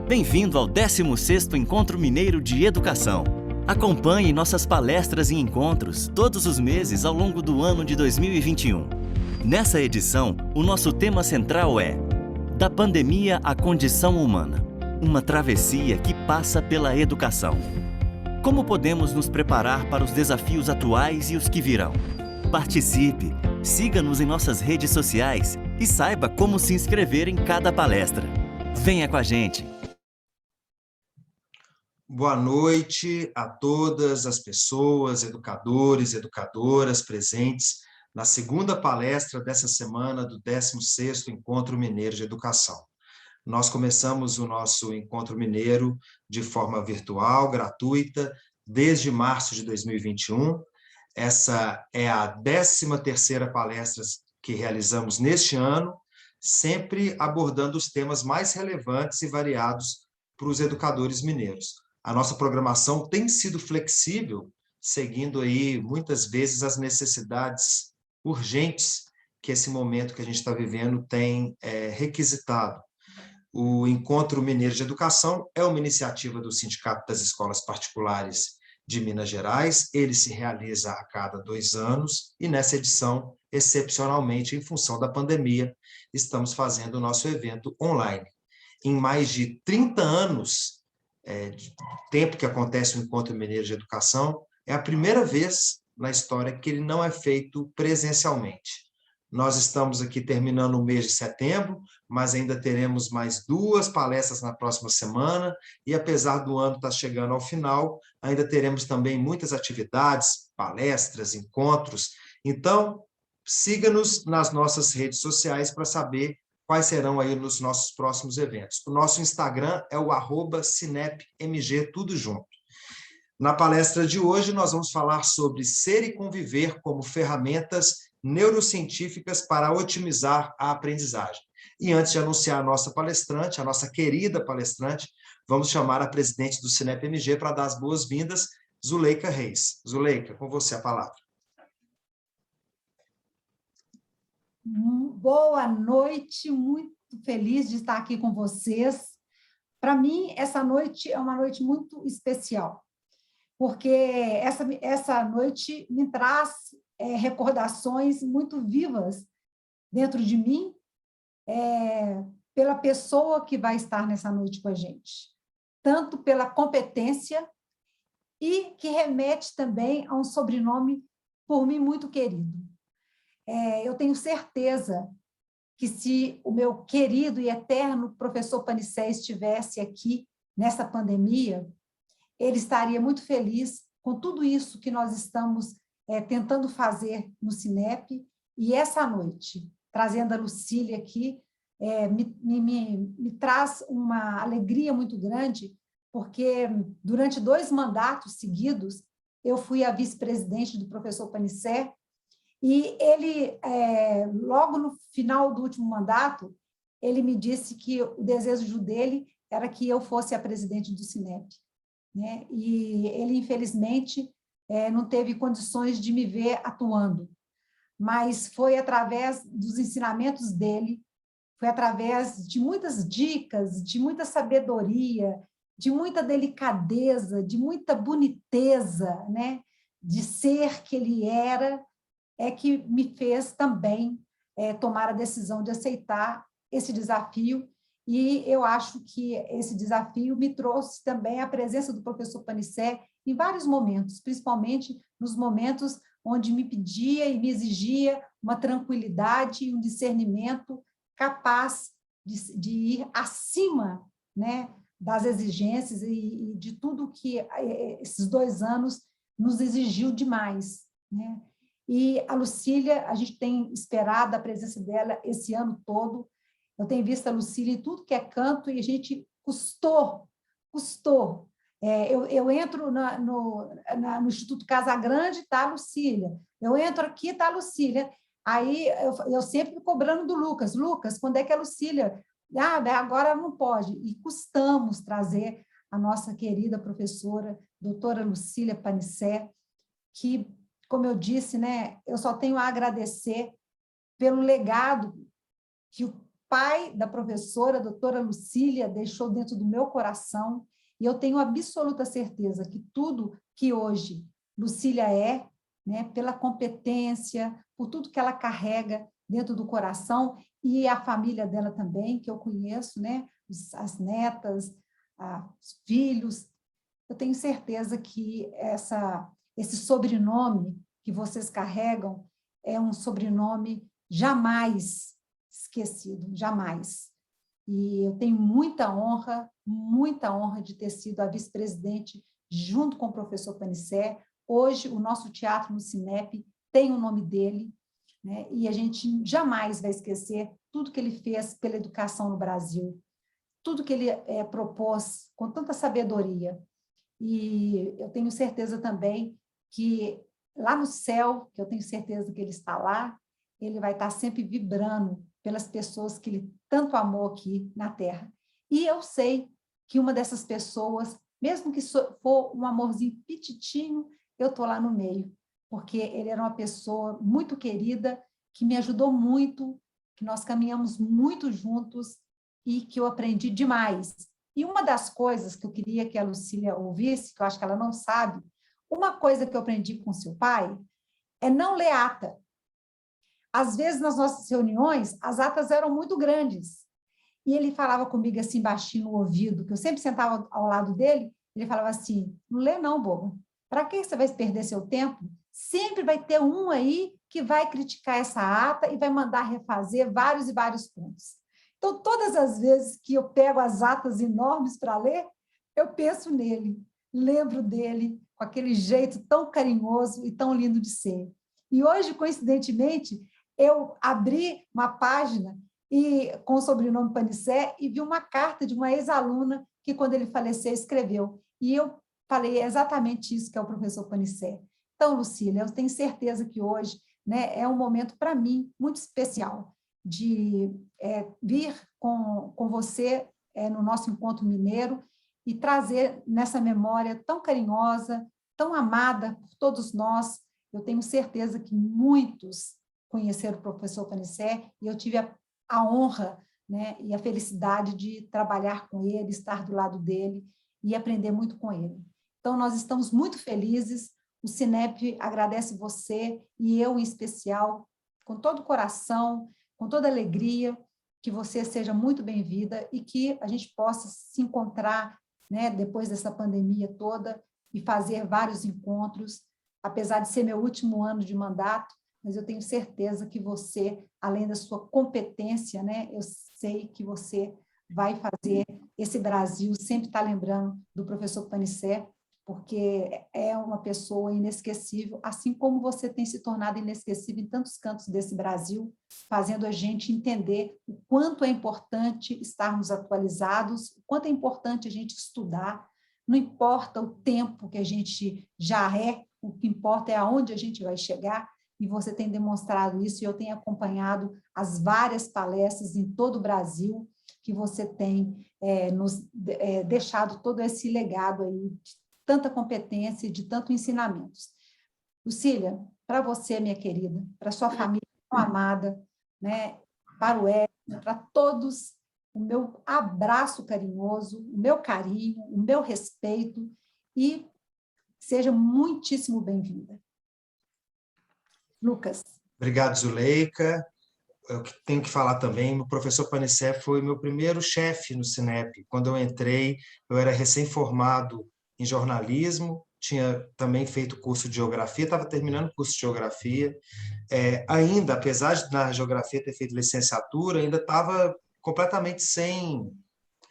Bem-vindo ao 16º Encontro Mineiro de Educação. Acompanhe nossas palestras e encontros todos os meses ao longo do ano de 2021. Nessa edição, o nosso tema central é Da Pandemia à Condição Humana, uma travessia que passa pela educação. Como podemos nos preparar para os desafios atuais e os que virão? Participe, siga-nos em nossas redes sociais e saiba como se inscrever em cada palestra. Venha com a gente! Boa noite a todas as pessoas, educadores e educadoras presentes na segunda palestra dessa semana do 16º Encontro Mineiro de Educação. Nós começamos o nosso Encontro Mineiro de forma virtual, gratuita, desde março de 2021. Essa é a 13ª palestra que realizamos neste ano, sempre abordando os temas mais relevantes e variados para os educadores mineiros. A nossa programação tem sido flexível, seguindo aí, muitas vezes, as necessidades urgentes que esse momento que a gente está vivendo tem requisitado. O Encontro Mineiro de Educação é uma iniciativa do Sindicato das Escolas Particulares de Minas Gerais. Ele se realiza a cada 2 anos e, nessa edição, excepcionalmente, em função da pandemia, estamos fazendo o nosso evento online. Em mais de 30 anos, de tempo que acontece o Encontro Mineiro de Educação, é a primeira vez na história que ele não é feito presencialmente. Nós estamos aqui terminando o mês de setembro, mas ainda teremos mais 2 palestras na próxima semana, e apesar do ano estar chegando ao final, ainda teremos também muitas atividades, palestras, encontros. Então, siga-nos nas nossas redes sociais para saber quais serão aí os nossos próximos eventos. O nosso Instagram é o @sinepmg, tudo junto. Na palestra de hoje, nós vamos falar sobre ser e conviver como ferramentas neurocientíficas para otimizar a aprendizagem. E antes de anunciar a nossa palestrante, a nossa querida palestrante, vamos chamar a presidente do SINEP-MG para dar as boas-vindas, Zuleika Reis. Zuleika, com você a palavra. Boa noite, muito feliz de estar aqui com vocês. Para mim, essa noite é uma noite muito especial, porque essa noite me traz recordações muito vivas dentro de mim, pela pessoa que vai estar nessa noite com a gente, tanto pela competência e que remete também a um sobrenome, por mim, muito querido. Eu tenho certeza que se o meu querido e eterno professor Panicé estivesse aqui nessa pandemia, ele estaria muito feliz com tudo isso que nós estamos tentando fazer no Sinep, e essa noite, trazendo a Lucília aqui, me traz uma alegria muito grande, porque durante 2 mandatos seguidos, eu fui a vice-presidente do professor Panicé, e ele, logo no final do último mandato, ele me disse que o desejo dele era que eu fosse a presidente do Sinep, né? E ele, infelizmente, não teve condições de me ver atuando, mas foi através dos ensinamentos dele, foi através de muitas dicas, de muita sabedoria, de muita delicadeza, de muita boniteza, né? De ser que ele era, que me fez também tomar a decisão de aceitar esse desafio, e eu acho que esse desafio me trouxe também a presença do professor Panicé em vários momentos, principalmente nos momentos onde me pedia e me exigia uma tranquilidade e um discernimento capaz de ir acima, né, das exigências e de tudo que esses 2 anos nos exigiu demais, né? E a Lucília, a gente tem esperado a presença dela esse ano todo. Eu tenho visto a Lucília em tudo que é canto e a gente custou. Eu entro no Instituto Casa Grande, está a Lucília. Eu entro aqui, está a Lucília. Aí eu sempre cobrando do Lucas. Lucas, quando é que a Lucília? Agora não pode. E custamos trazer a nossa querida professora, doutora Lucília Panicé, que, como eu disse, né, eu só tenho a agradecer pelo legado que pai da professora, doutora Lucília, deixou dentro do meu coração, e eu tenho absoluta certeza que tudo que hoje Lucília é, né, pela competência, por tudo que ela carrega dentro do coração, e a família dela também, que eu conheço, né, as netas, os filhos, eu tenho certeza que esse sobrenome que vocês carregam é um sobrenome jamais esquecido, jamais. E eu tenho muita honra de ter sido a vice-presidente junto com o professor Panicé. Hoje, o nosso teatro no Cinep tem o nome dele, né? E a gente jamais vai esquecer tudo que ele fez pela educação no Brasil, tudo que ele propôs com tanta sabedoria. E eu tenho certeza também que lá no céu, que eu tenho certeza que ele está lá, ele vai estar sempre vibrando pelas pessoas que ele tanto amou aqui na Terra. E eu sei que uma dessas pessoas, mesmo que for um amorzinho pititinho, eu estou lá no meio, porque ele era uma pessoa muito querida, que me ajudou muito, que nós caminhamos muito juntos e que eu aprendi demais. E uma das coisas que eu queria que a Lucília ouvisse, que eu acho que ela não sabe, uma coisa que eu aprendi com seu pai é não ler ata. Às vezes, nas nossas reuniões, as atas eram muito grandes. E ele falava comigo assim, baixinho no ouvido, que eu sempre sentava ao lado dele, ele falava assim, não lê não, bobo. Para que você vai perder seu tempo? Sempre vai ter um aí que vai criticar essa ata e vai mandar refazer vários e vários pontos. Então, todas as vezes que eu pego as atas enormes para ler, eu penso nele, lembro dele, com aquele jeito tão carinhoso e tão lindo de ser. E hoje, coincidentemente, eu abri uma página com o sobrenome Panicé e vi uma carta de uma ex-aluna que, quando ele faleceu, escreveu. E eu falei exatamente isso que é o professor Panicé. Então, Lucília, eu tenho certeza que hoje, né, é um momento, para mim, muito especial de vir com você no nosso encontro mineiro e trazer nessa memória tão carinhosa, tão amada por todos nós. Eu tenho certeza que muitos conheceram o professor Panicé e eu tive a honra, né, e a felicidade de trabalhar com ele, estar do lado dele e aprender muito com ele. Então, nós estamos muito felizes, o Cinep agradece você e eu, em especial, com todo o coração, com toda alegria, que você seja muito bem-vinda e que a gente possa se encontrar, né, depois dessa pandemia toda e fazer vários encontros, apesar de ser meu último ano de mandato, mas eu tenho certeza que você, além da sua competência, né, eu sei que você vai fazer esse Brasil sempre estar lembrando do professor Panicé, porque é uma pessoa inesquecível, assim como você tem se tornado inesquecível em tantos cantos desse Brasil, fazendo a gente entender o quanto é importante estarmos atualizados, o quanto é importante a gente estudar, não importa o tempo que a gente já o que importa é aonde a gente vai chegar, e você tem demonstrado isso, e eu tenho acompanhado as várias palestras em todo o Brasil, que você tem nos deixado todo esse legado aí de tanta competência e de tanto ensinamentos. Lucília, para você, minha querida, para sua família tão amada, né, para o Edson, para todos, o meu abraço carinhoso, o meu carinho, o meu respeito, e seja muitíssimo bem-vinda. Lucas. Obrigado, Zuleika. Eu tenho que falar também, o professor Panicé foi meu primeiro chefe no Cinep. Quando eu entrei, eu era recém-formado em jornalismo, tinha também feito curso de geografia, estava terminando o curso de geografia. Ainda, apesar de na geografia ter feito licenciatura, ainda estava completamente sem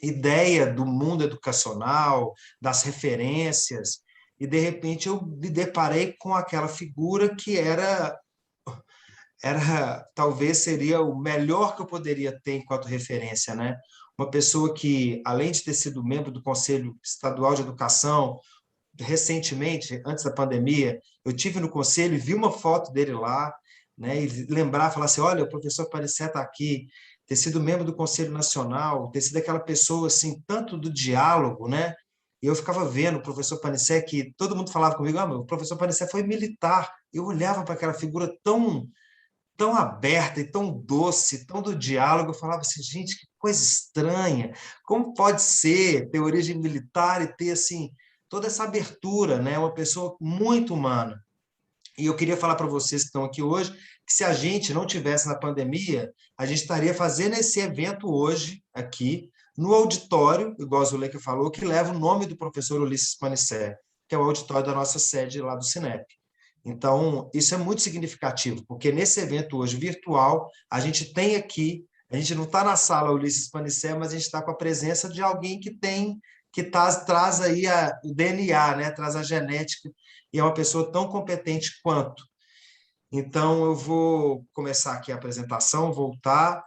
ideia do mundo educacional, das referências, e de repente eu me deparei com aquela figura que talvez seria o melhor que eu poderia ter enquanto referência, né? Uma pessoa que, além de ter sido membro do Conselho Estadual de Educação, recentemente, antes da pandemia, eu tive no conselho e vi uma foto dele lá, né? E falar assim, olha, o professor Panicé está aqui, ter sido membro do Conselho Nacional, ter sido aquela pessoa, assim, tanto do diálogo, né? E eu ficava vendo o professor Panicé, que todo mundo falava comigo, o professor Panicé foi militar. Eu olhava para aquela figura tão tão aberta e tão doce, tão do diálogo. Eu falava assim, gente, que coisa estranha. Como pode ser ter origem militar e ter assim toda essa abertura, né? Uma pessoa muito humana. E eu queria falar para vocês que estão aqui hoje que se a gente não tivesse na pandemia, a gente estaria fazendo esse evento hoje aqui no auditório, igual a Zuleika falou, que leva o nome do professor Ulisses Panicé, que é o auditório da nossa sede lá do Cinep. Então, isso é muito significativo, porque nesse evento hoje virtual, a gente tem aqui, a gente não está na sala Ulisses Panicé, mas a gente está com a presença de alguém que tem, traz aí o DNA, né? Traz a genética, e é uma pessoa tão competente quanto. Então, eu vou começar aqui a apresentação, voltar.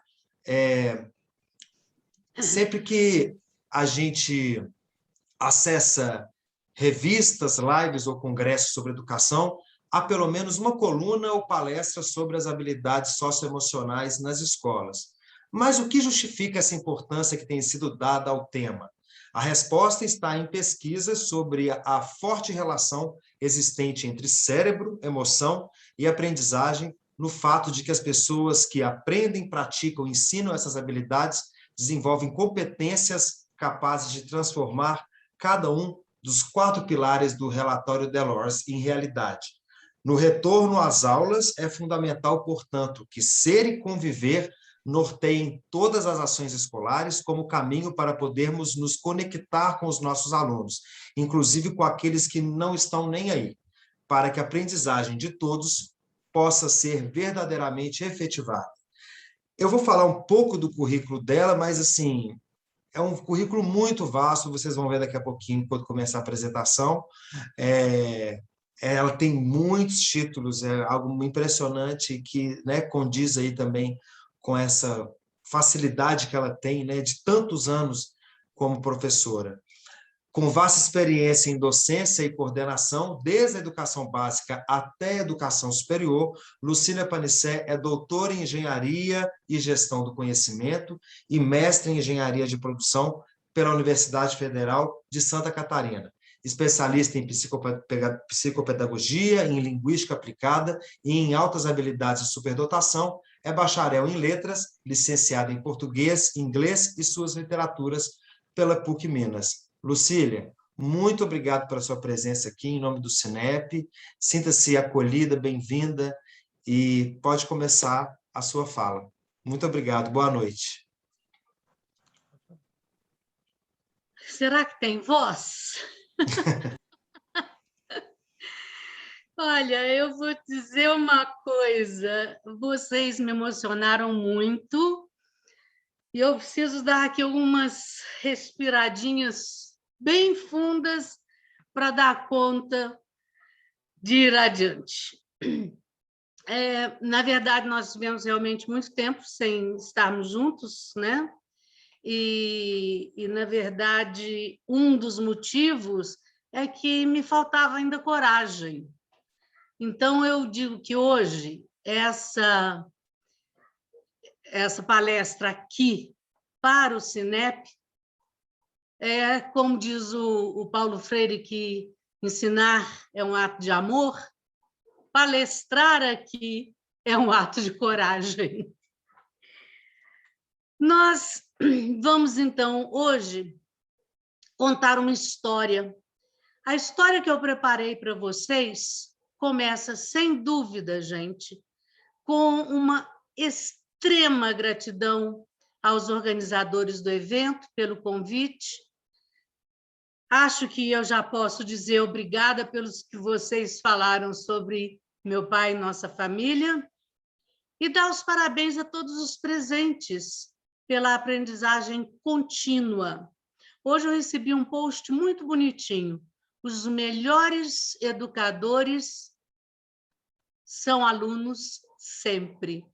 Sempre que a gente acessa revistas, lives ou congressos sobre educação, há pelo menos uma coluna ou palestra sobre as habilidades socioemocionais nas escolas. Mas o que justifica essa importância que tem sido dada ao tema? A resposta está em pesquisas sobre a forte relação existente entre cérebro, emoção e aprendizagem, no fato de que as pessoas que aprendem, praticam, ensinam essas habilidades desenvolvem competências capazes de transformar cada um dos 4 pilares do relatório Delors em realidade. No retorno às aulas, é fundamental, portanto, que ser e conviver norteiem todas as ações escolares como caminho para podermos nos conectar com os nossos alunos, inclusive com aqueles que não estão nem aí, para que a aprendizagem de todos possa ser verdadeiramente efetivada. Eu vou falar um pouco do currículo dela, mas, assim, é um currículo muito vasto, vocês vão ver daqui a pouquinho, quando começar a apresentação. Ela tem muitos títulos, é algo impressionante que, né, condiz aí também com essa facilidade que ela tem, né, de tantos anos como professora. Com vasta experiência em docência e coordenação, desde a educação básica até a educação superior, Lucília Panicé é doutora em Engenharia e Gestão do Conhecimento e mestre em Engenharia de Produção pela Universidade Federal de Santa Catarina. Especialista em psicopedagogia, em linguística aplicada e em altas habilidades de superdotação, é bacharel em letras, licenciada em português, inglês e suas literaturas pela PUC Minas. Lucília, muito obrigado pela sua presença aqui, em nome do Cinep. Sinta-se acolhida, bem-vinda, e pode começar a sua fala. Muito obrigado, boa noite. Será que tem voz? Olha, eu vou dizer uma coisa, vocês me emocionaram muito, e eu preciso dar aqui algumas respiradinhas bem fundas para dar conta de ir adiante. Na verdade, nós tivemos realmente muito tempo sem estarmos juntos, né? E, na verdade, um dos motivos é que me faltava ainda coragem. Então, eu digo que hoje, essa palestra aqui para o Cinep é, como diz o Paulo Freire, que ensinar é um ato de amor, palestrar aqui é um ato de coragem. Nós vamos, então, hoje, contar uma história. A história que eu preparei para vocês começa, sem dúvida, gente, com uma extrema gratidão aos organizadores do evento pelo convite. Acho que eu já posso dizer obrigada pelos que vocês falaram sobre meu pai e nossa família, e dar os parabéns a todos os presentes pela aprendizagem contínua. Hoje eu recebi um post muito bonitinho. Os melhores educadores são alunos sempre.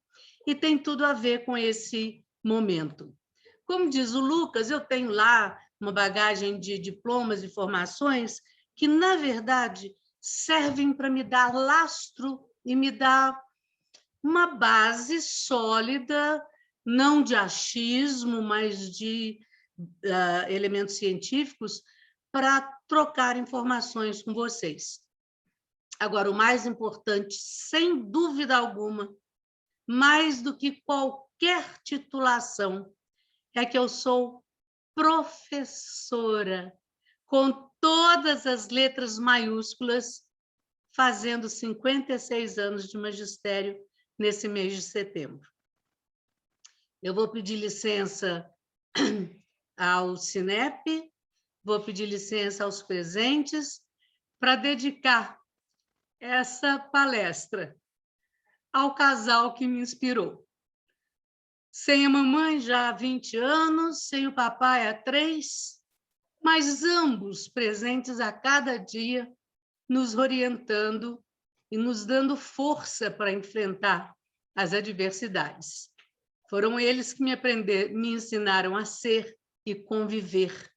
E tem tudo a ver com esse momento. Como diz o Lucas, eu tenho lá uma bagagem de diplomas e formações que, na verdade, servem para me dar lastro e me dar uma base sólida, não de achismo, mas de elementos científicos, para trocar informações com vocês. Agora, o mais importante, sem dúvida alguma, mais do que qualquer titulação, é que eu sou professora, com todas as letras maiúsculas, fazendo 56 anos de magistério nesse mês de setembro. Eu vou pedir licença ao Cinep, vou pedir licença aos presentes para dedicar essa palestra ao casal que me inspirou. Sem a mamãe já há 20 anos, sem o papai há 3, mas ambos presentes a cada dia, nos orientando e nos dando força para enfrentar as adversidades. Foram eles que me ensinaram a ser e conviver,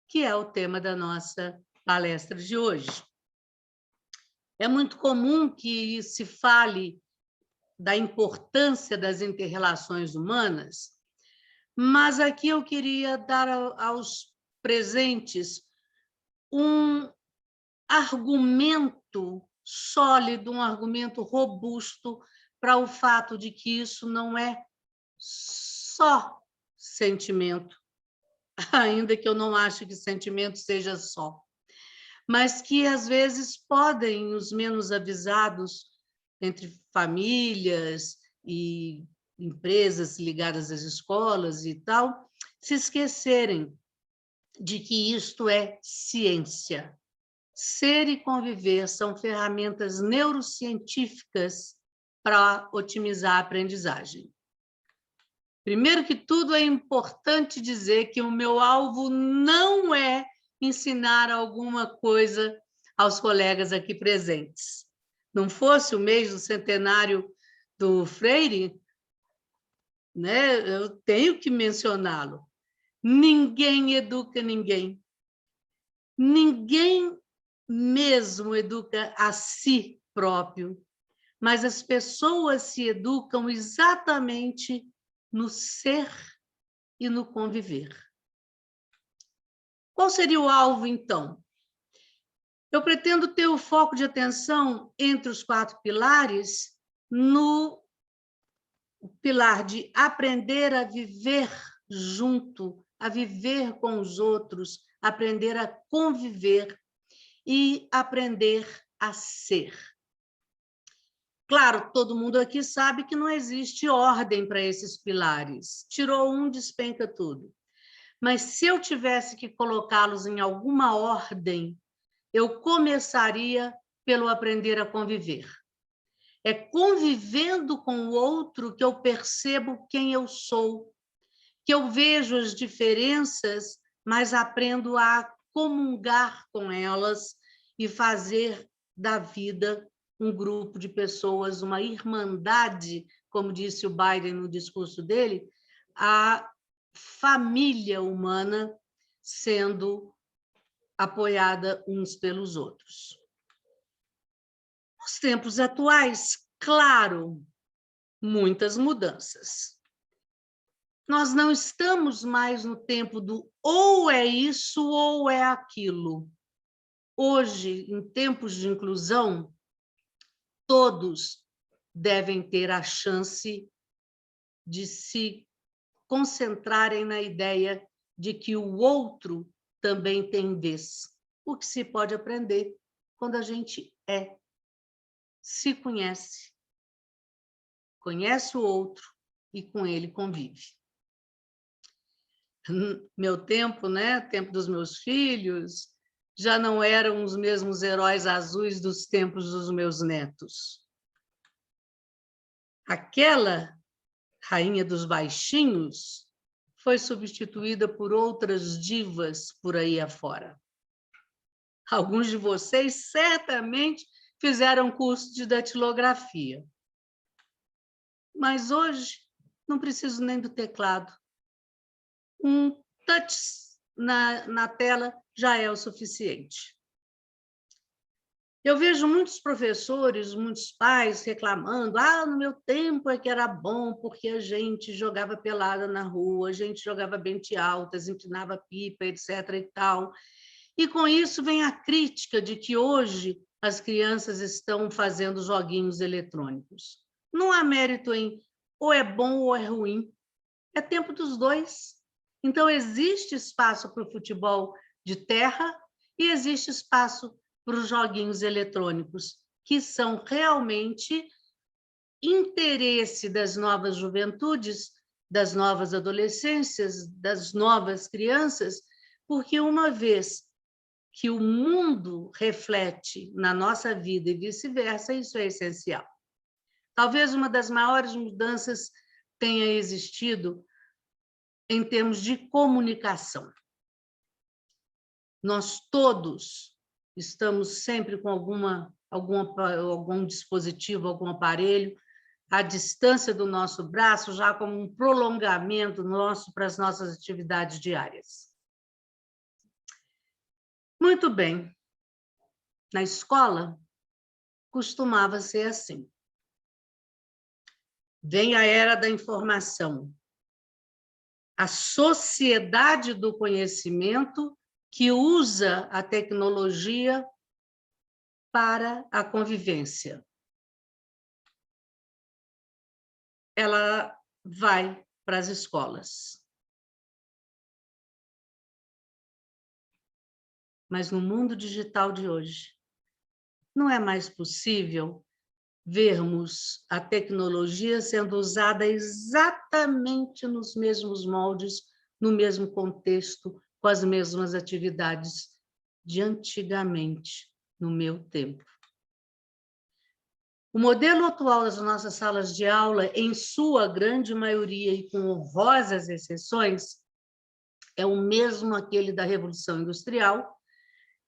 que é o tema da nossa palestra de hoje. É muito comum que se fale da importância das inter-relações humanas, mas aqui eu queria dar aos presentes um argumento sólido, um argumento robusto para o fato de que isso não é só sentimento, ainda que eu não ache que sentimento seja só, mas que às vezes podem os menos avisados, entre famílias e empresas ligadas às escolas e tal, se esquecerem de que isto é ciência. Ser e conviver são ferramentas neurocientíficas para otimizar a aprendizagem. Primeiro que tudo, é importante dizer que o meu alvo não é ensinar alguma coisa aos colegas aqui presentes. Não fosse o mês do centenário do Freire, né, eu tenho que mencioná-lo. Ninguém educa ninguém. Ninguém mesmo educa a si próprio, mas as pessoas se educam exatamente no ser e no conviver. Qual seria o alvo, então? Eu pretendo ter o foco de atenção entre os 4 pilares no pilar de aprender a viver junto, a viver com os outros, aprender a conviver e aprender a ser. Claro, todo mundo aqui sabe que não existe ordem para esses pilares. Tirou um, despenca tudo. Mas se eu tivesse que colocá-los em alguma ordem, eu começaria pelo aprender a conviver. É convivendo com o outro que eu percebo quem eu sou, que eu vejo as diferenças, mas aprendo a comungar com elas e fazer da vida um grupo de pessoas, uma irmandade, como disse o Biden no discurso dele, a família humana sendo apoiada uns pelos outros. Nos tempos atuais, claro, muitas mudanças. Nós não estamos mais no tempo do ou é isso ou é aquilo. Hoje, em tempos de inclusão, todos devem ter a chance de se concentrarem na ideia de que o outro também tem vez. O que se pode aprender quando a gente se conhece o outro e com ele convive. Meu tempo, né, tempo dos meus filhos, já não eram os mesmos heróis azuis dos tempos dos meus netos. Aquela rainha dos baixinhos foi substituída por outras divas por aí afora. Alguns de vocês certamente fizeram curso de datilografia. Mas hoje não preciso nem do teclado. Um touch na tela já é o suficiente. Eu vejo muitos professores, muitos pais reclamando: no meu tempo é que era bom, porque a gente jogava pelada na rua, a gente jogava bente altas, empinava pipa, etc. e tal. E com isso vem a crítica de que hoje as crianças estão fazendo joguinhos eletrônicos. Não há mérito em ou é bom ou é ruim. É tempo dos dois. Então, existe espaço para o futebol de terra e existe espaço para os joguinhos eletrônicos, que são realmente interesse das novas juventudes, das novas adolescências, das novas crianças, porque uma vez que o mundo reflete na nossa vida e vice-versa, isso é essencial. Talvez uma das maiores mudanças tenha existido em termos de comunicação. Nós todos estamos sempre com algum dispositivo, algum aparelho, à distância do nosso braço, já como um prolongamento nosso para as nossas atividades diárias. Muito bem. Na escola, costumava ser assim. Vem a era da informação, a sociedade do conhecimento que usa a tecnologia para a convivência. Ela vai para as escolas. Mas no mundo digital de hoje, não é mais possível vermos a tecnologia sendo usada exatamente nos mesmos moldes, no mesmo contexto, com as mesmas atividades de antigamente, no meu tempo. O modelo atual das nossas salas de aula, em sua grande maioria e com honrosas exceções, é o mesmo aquele da Revolução Industrial,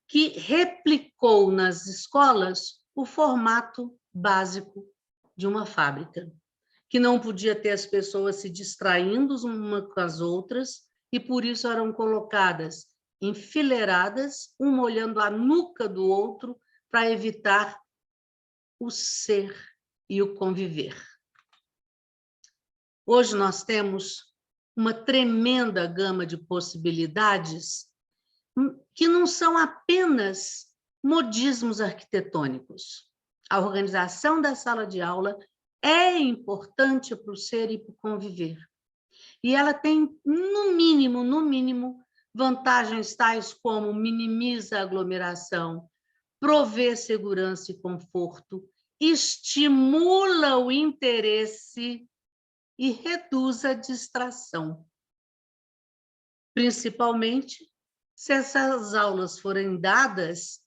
que replicou nas escolas o formato básico de uma fábrica, que não podia ter as pessoas se distraindo uma com as outras e, por isso, eram colocadas enfileiradas, uma olhando a nuca do outro, para evitar o ser e o conviver. Hoje nós temos uma tremenda gama de possibilidades que não são apenas modismos arquitetônicos. A organização da sala de aula é importante para o ser e para o conviver. E ela tem, no mínimo, vantagens tais como minimiza a aglomeração, provê segurança e conforto, estimula o interesse e reduz a distração. Principalmente se essas aulas forem dadas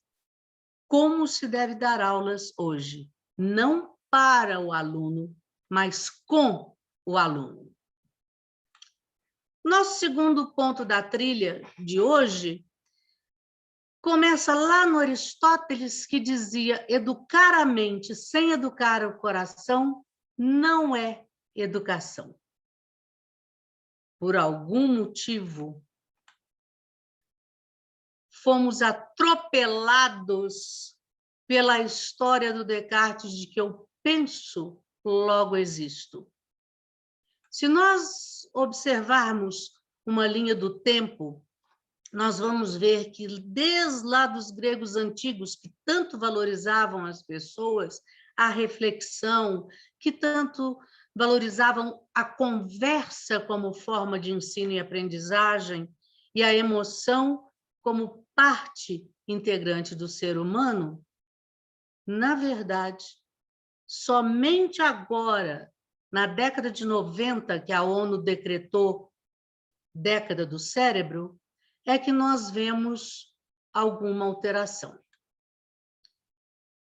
como se deve dar aulas hoje, não para o aluno, mas com o aluno. Nosso segundo ponto da trilha de hoje começa lá no Aristóteles, que dizia: educar a mente sem educar o coração não é educação. Por algum motivo, fomos atropelados pela história do Descartes de que eu penso, logo existo. Se nós observarmos uma linha do tempo, nós vamos ver que desde lá dos gregos antigos, que tanto valorizavam as pessoas, a reflexão, que tanto valorizavam a conversa como forma de ensino e aprendizagem, e a emoção como parte integrante do ser humano, na verdade, somente agora, na década de 90, que a ONU decretou década do cérebro, é que nós vemos alguma alteração.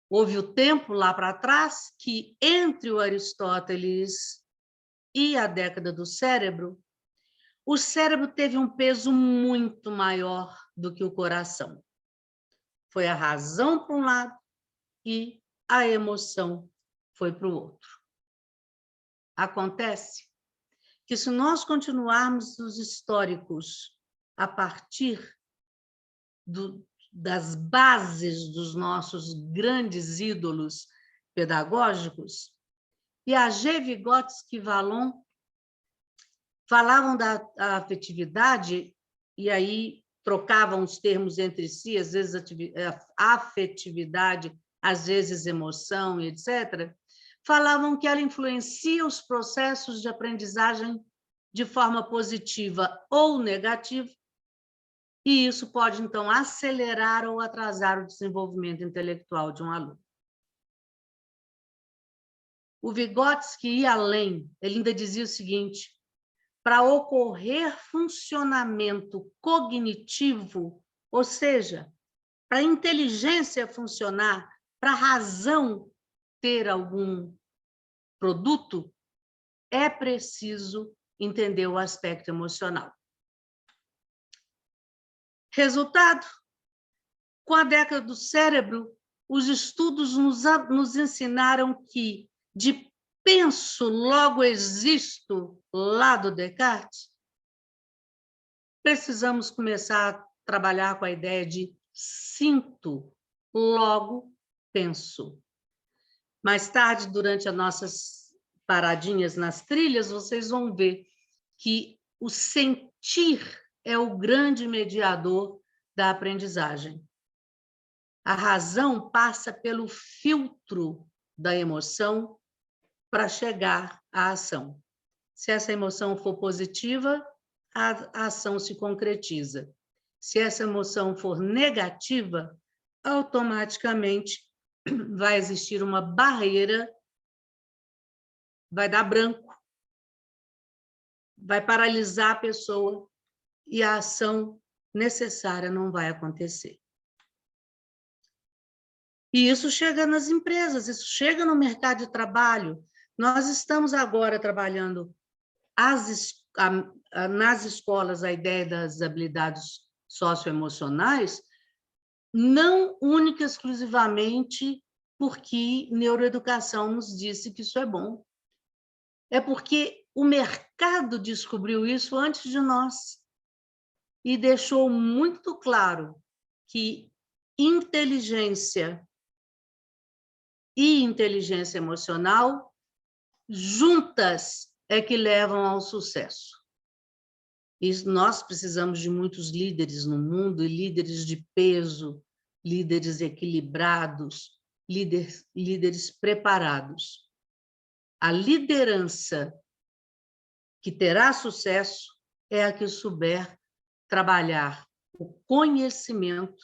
Houve o tempo lá para trás que, entre o Aristóteles e a década do cérebro, o cérebro teve um peso muito maior do que o coração. Foi a razão para um lado e a emoção foi para o outro. Acontece que, se nós continuarmos os históricos a partir das bases dos nossos grandes ídolos pedagógicos, Piaget, Vygotsky e Vallon falavam da afetividade, e aí trocavam os termos entre si, às vezes afetividade, às vezes emoção, etc., falavam que ela influencia os processos de aprendizagem de forma positiva ou negativa, e isso pode, então, acelerar ou atrasar o desenvolvimento intelectual de um aluno. O Vygotsky ia além, ele ainda dizia o seguinte: para ocorrer funcionamento cognitivo, ou seja, para a inteligência funcionar, para a razão ter algum produto, é preciso entender o aspecto emocional. Resultado: com a década do cérebro, os estudos nos ensinaram que de penso, logo existo, lá do Descartes, precisamos começar a trabalhar com a ideia de sinto, logo penso. Mais tarde, durante as nossas paradinhas nas trilhas, vocês vão ver que o sentir é o grande mediador da aprendizagem. A razão passa pelo filtro da emoção para chegar à ação. Se essa emoção for positiva, a ação se concretiza. Se essa emoção for negativa, automaticamente vai existir uma barreira, vai dar branco, vai paralisar a pessoa e a ação necessária não vai acontecer. E isso chega nas empresas, isso chega no mercado de trabalho. Nós estamos agora trabalhando nas escolas a ideia das habilidades socioemocionais, não única e exclusivamente porque neuroeducação nos disse que isso é bom. É porque o mercado descobriu isso antes de nós e deixou muito claro que inteligência e inteligência emocional juntas é que levam ao sucesso. E nós precisamos de muitos líderes no mundo, e líderes de peso, líderes equilibrados, líderes preparados. A liderança que terá sucesso é a que souber trabalhar o conhecimento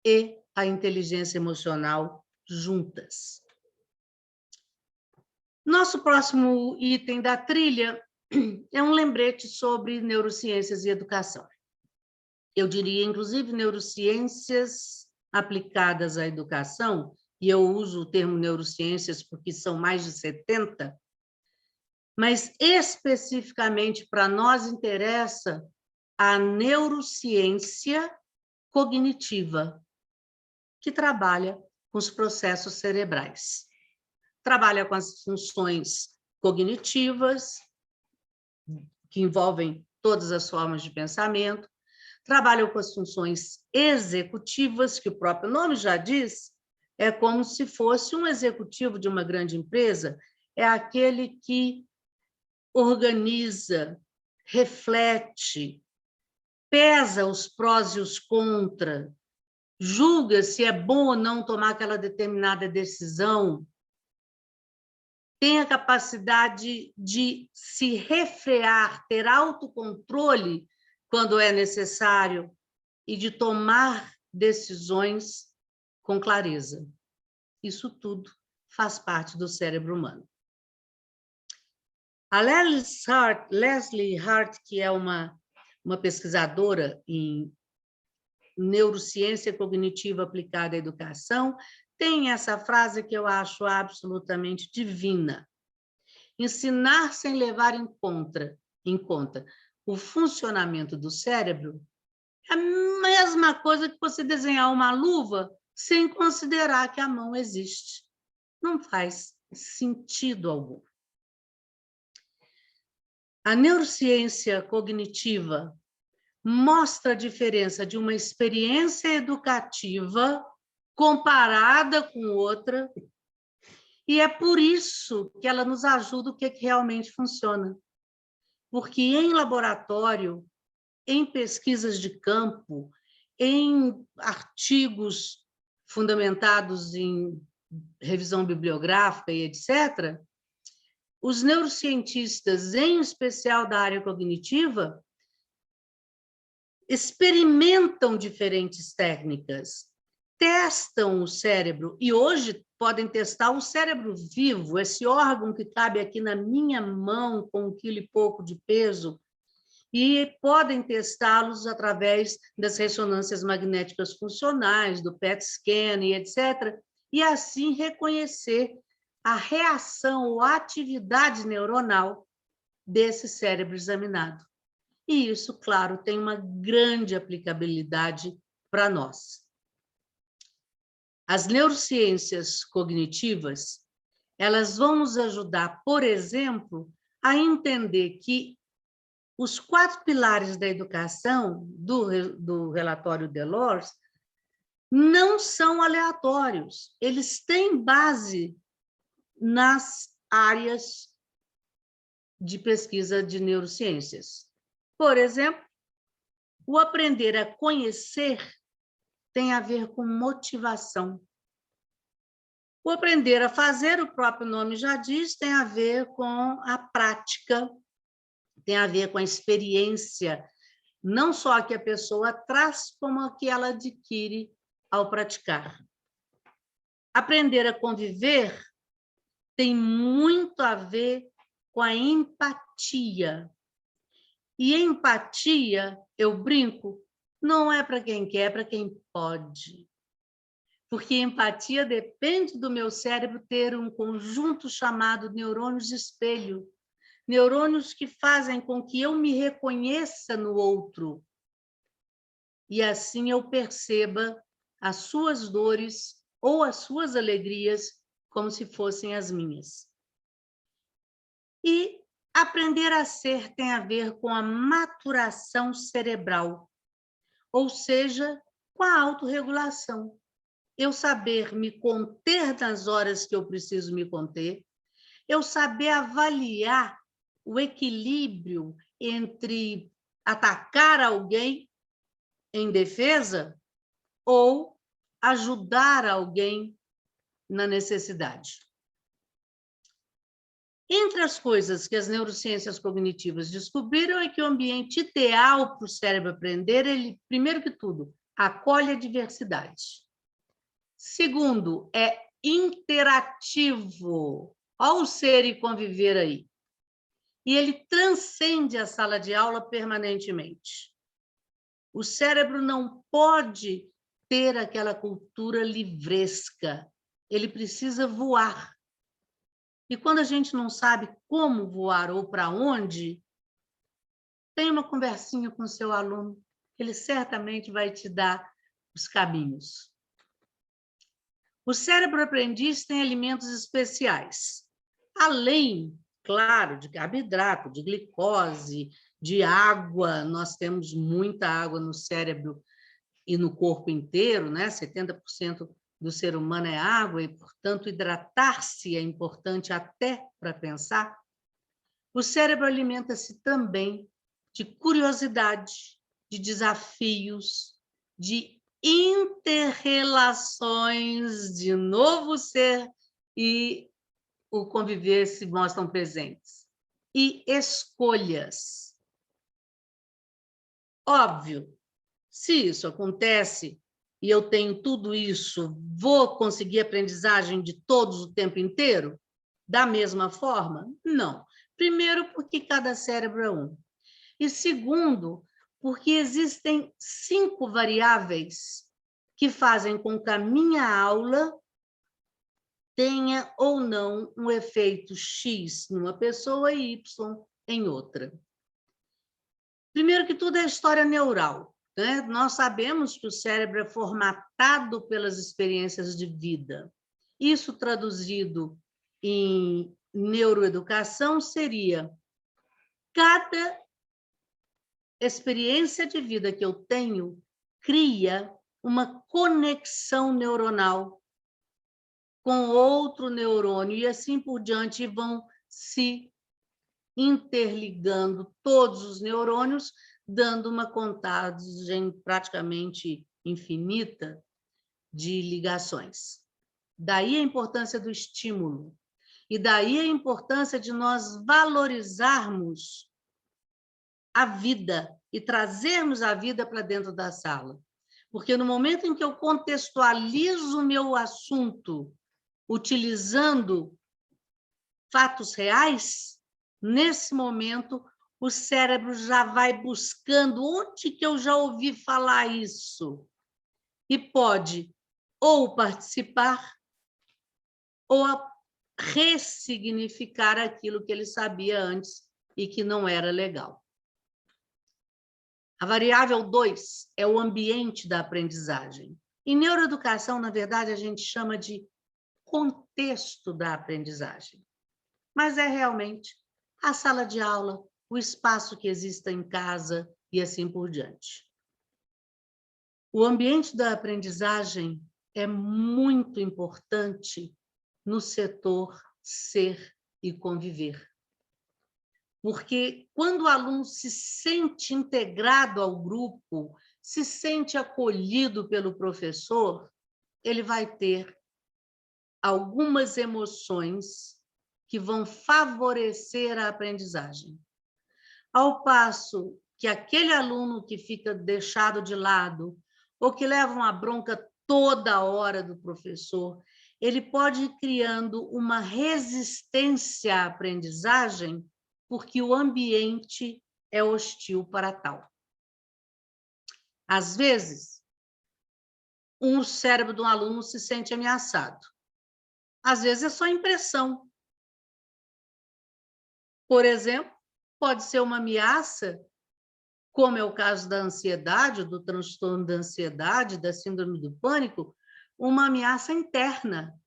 e a inteligência emocional juntas. Nosso próximo item da trilha é um lembrete sobre neurociências e educação. Eu diria, inclusive, neurociências aplicadas à educação, e eu uso o termo neurociências porque são mais de 70, mas especificamente para nós interessa a neurociência cognitiva, que trabalha com os processos cerebrais. Trabalha com as funções cognitivas, que envolvem todas as formas de pensamento, trabalha com as funções executivas, que o próprio nome já diz, é como se fosse um executivo de uma grande empresa, é aquele que organiza, reflete, pesa os prós e os contras, julga se é bom ou não tomar aquela determinada decisão, tem a capacidade de se refrear, ter autocontrole quando é necessário e de tomar decisões com clareza. Isso tudo faz parte do cérebro humano. A Leslie Hart, que é uma pesquisadora em neurociência cognitiva aplicada à educação, tem essa frase que eu acho absolutamente divina. Ensinar sem levar em conta o funcionamento do cérebro é a mesma coisa que você desenhar uma luva sem considerar que a mão existe. Não faz sentido algum. A neurociência cognitiva mostra a diferença de uma experiência educativa comparada com outra, e é por isso que ela nos ajuda o que realmente funciona. Porque em laboratório, em pesquisas de campo, em artigos fundamentados em revisão bibliográfica e etc., os neurocientistas, em especial da área cognitiva, experimentam diferentes técnicas, testam o cérebro, e hoje podem testar o cérebro vivo, esse órgão que cabe aqui na minha mão com 1,5 kg de peso, e podem testá-los através das ressonâncias magnéticas funcionais, do PET scan e etc., e assim reconhecer a reação ou atividade neuronal desse cérebro examinado. E isso, claro, tem uma grande aplicabilidade para nós. As neurociências cognitivas, elas vão nos ajudar, por exemplo, a entender que os 4 pilares da educação do relatório Delors não são aleatórios, eles têm base nas áreas de pesquisa de neurociências. Por exemplo, o aprender a conhecer tem a ver com motivação. O aprender a fazer, o próprio nome já diz, tem a ver com a prática, tem a ver com a experiência, não só a que a pessoa traz, como a que ela adquire ao praticar. Aprender a conviver tem muito a ver com a empatia. E empatia, eu brinco, não é para quem quer, é para quem pode. Porque empatia depende do meu cérebro ter um conjunto chamado neurônios espelho, neurônios que fazem com que eu me reconheça no outro. E assim eu perceba as suas dores ou as suas alegrias como se fossem as minhas. E aprender a ser tem a ver com a maturação cerebral, ou seja, com a autorregulação. Eu saber me conter nas horas que eu preciso me conter, eu saber avaliar o equilíbrio entre atacar alguém em defesa ou ajudar alguém na necessidade. Entre as coisas que as neurociências cognitivas descobriram é que o ambiente ideal para o cérebro aprender, ele, primeiro que tudo, acolhe a diversidade. Segundo, é interativo. Olha o ser e conviver aí. E ele transcende a sala de aula permanentemente. O cérebro não pode ter aquela cultura livresca. Ele precisa voar. E quando a gente não sabe como voar ou para onde, tem uma conversinha com o seu aluno, ele certamente vai te dar os caminhos. O cérebro aprendiz tem alimentos especiais, além, claro, de carboidrato, de glicose, de água. Nós temos muita água no cérebro e no corpo inteiro, né? 70% do ser humano é água e, portanto, hidratar-se é importante até para pensar. O cérebro alimenta-se também de curiosidade, de desafios, de inter-relações, de novo ser e o conviver se mostram presentes. E escolhas. Óbvio, se isso acontece e eu tenho tudo isso, vou conseguir aprendizagem de todos o tempo inteiro? Da mesma forma? Não. Primeiro, porque cada cérebro é um. E segundo, porque existem 5 variáveis que fazem com que a minha aula tenha ou não um efeito X numa pessoa e Y em outra. Primeiro que tudo é a história neural. Né? Nós sabemos que o cérebro é formatado pelas experiências de vida. Isso traduzido em neuroeducação seria: cada experiência de vida que eu tenho cria uma conexão neuronal com outro neurônio e assim por diante, vão se interligando todos os neurônios, dando uma contagem praticamente infinita de ligações. Daí a importância do estímulo. E daí a importância de nós valorizarmos a vida e trazermos a vida para dentro da sala. Porque no momento em que eu contextualizo o meu assunto utilizando fatos reais, nesse momento o cérebro já vai buscando onde que eu já ouvi falar isso. E pode ou participar ou ressignificar aquilo que ele sabia antes e que não era legal. A variável 2 é o ambiente da aprendizagem. Em neuroeducação, na verdade, a gente chama de contexto da aprendizagem. Mas é realmente a sala de aula, o espaço que exista em casa e assim por diante. O ambiente da aprendizagem é muito importante no setor ser e conviver. Porque quando o aluno se sente integrado ao grupo, se sente acolhido pelo professor, ele vai ter algumas emoções que vão favorecer a aprendizagem. Ao passo que aquele aluno que fica deixado de lado ou que leva uma bronca toda hora do professor, ele pode ir criando uma resistência à aprendizagem porque o ambiente é hostil para tal. Às vezes, o cérebro de um aluno se sente ameaçado. Às vezes é só impressão. Por exemplo, pode ser uma ameaça, como é o caso da ansiedade, do transtorno da ansiedade, da síndrome do pânico, uma ameaça interna,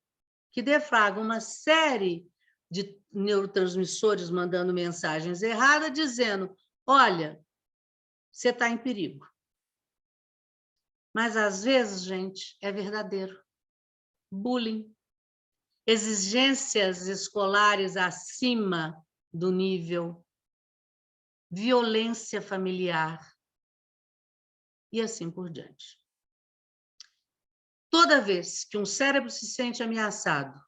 que deflagra uma série de neurotransmissores mandando mensagens erradas, dizendo, olha, você está em perigo. Mas, às vezes, gente, é verdadeiro. Bullying, exigências escolares acima do nível, violência familiar e assim por diante. Toda vez que um cérebro se sente ameaçado,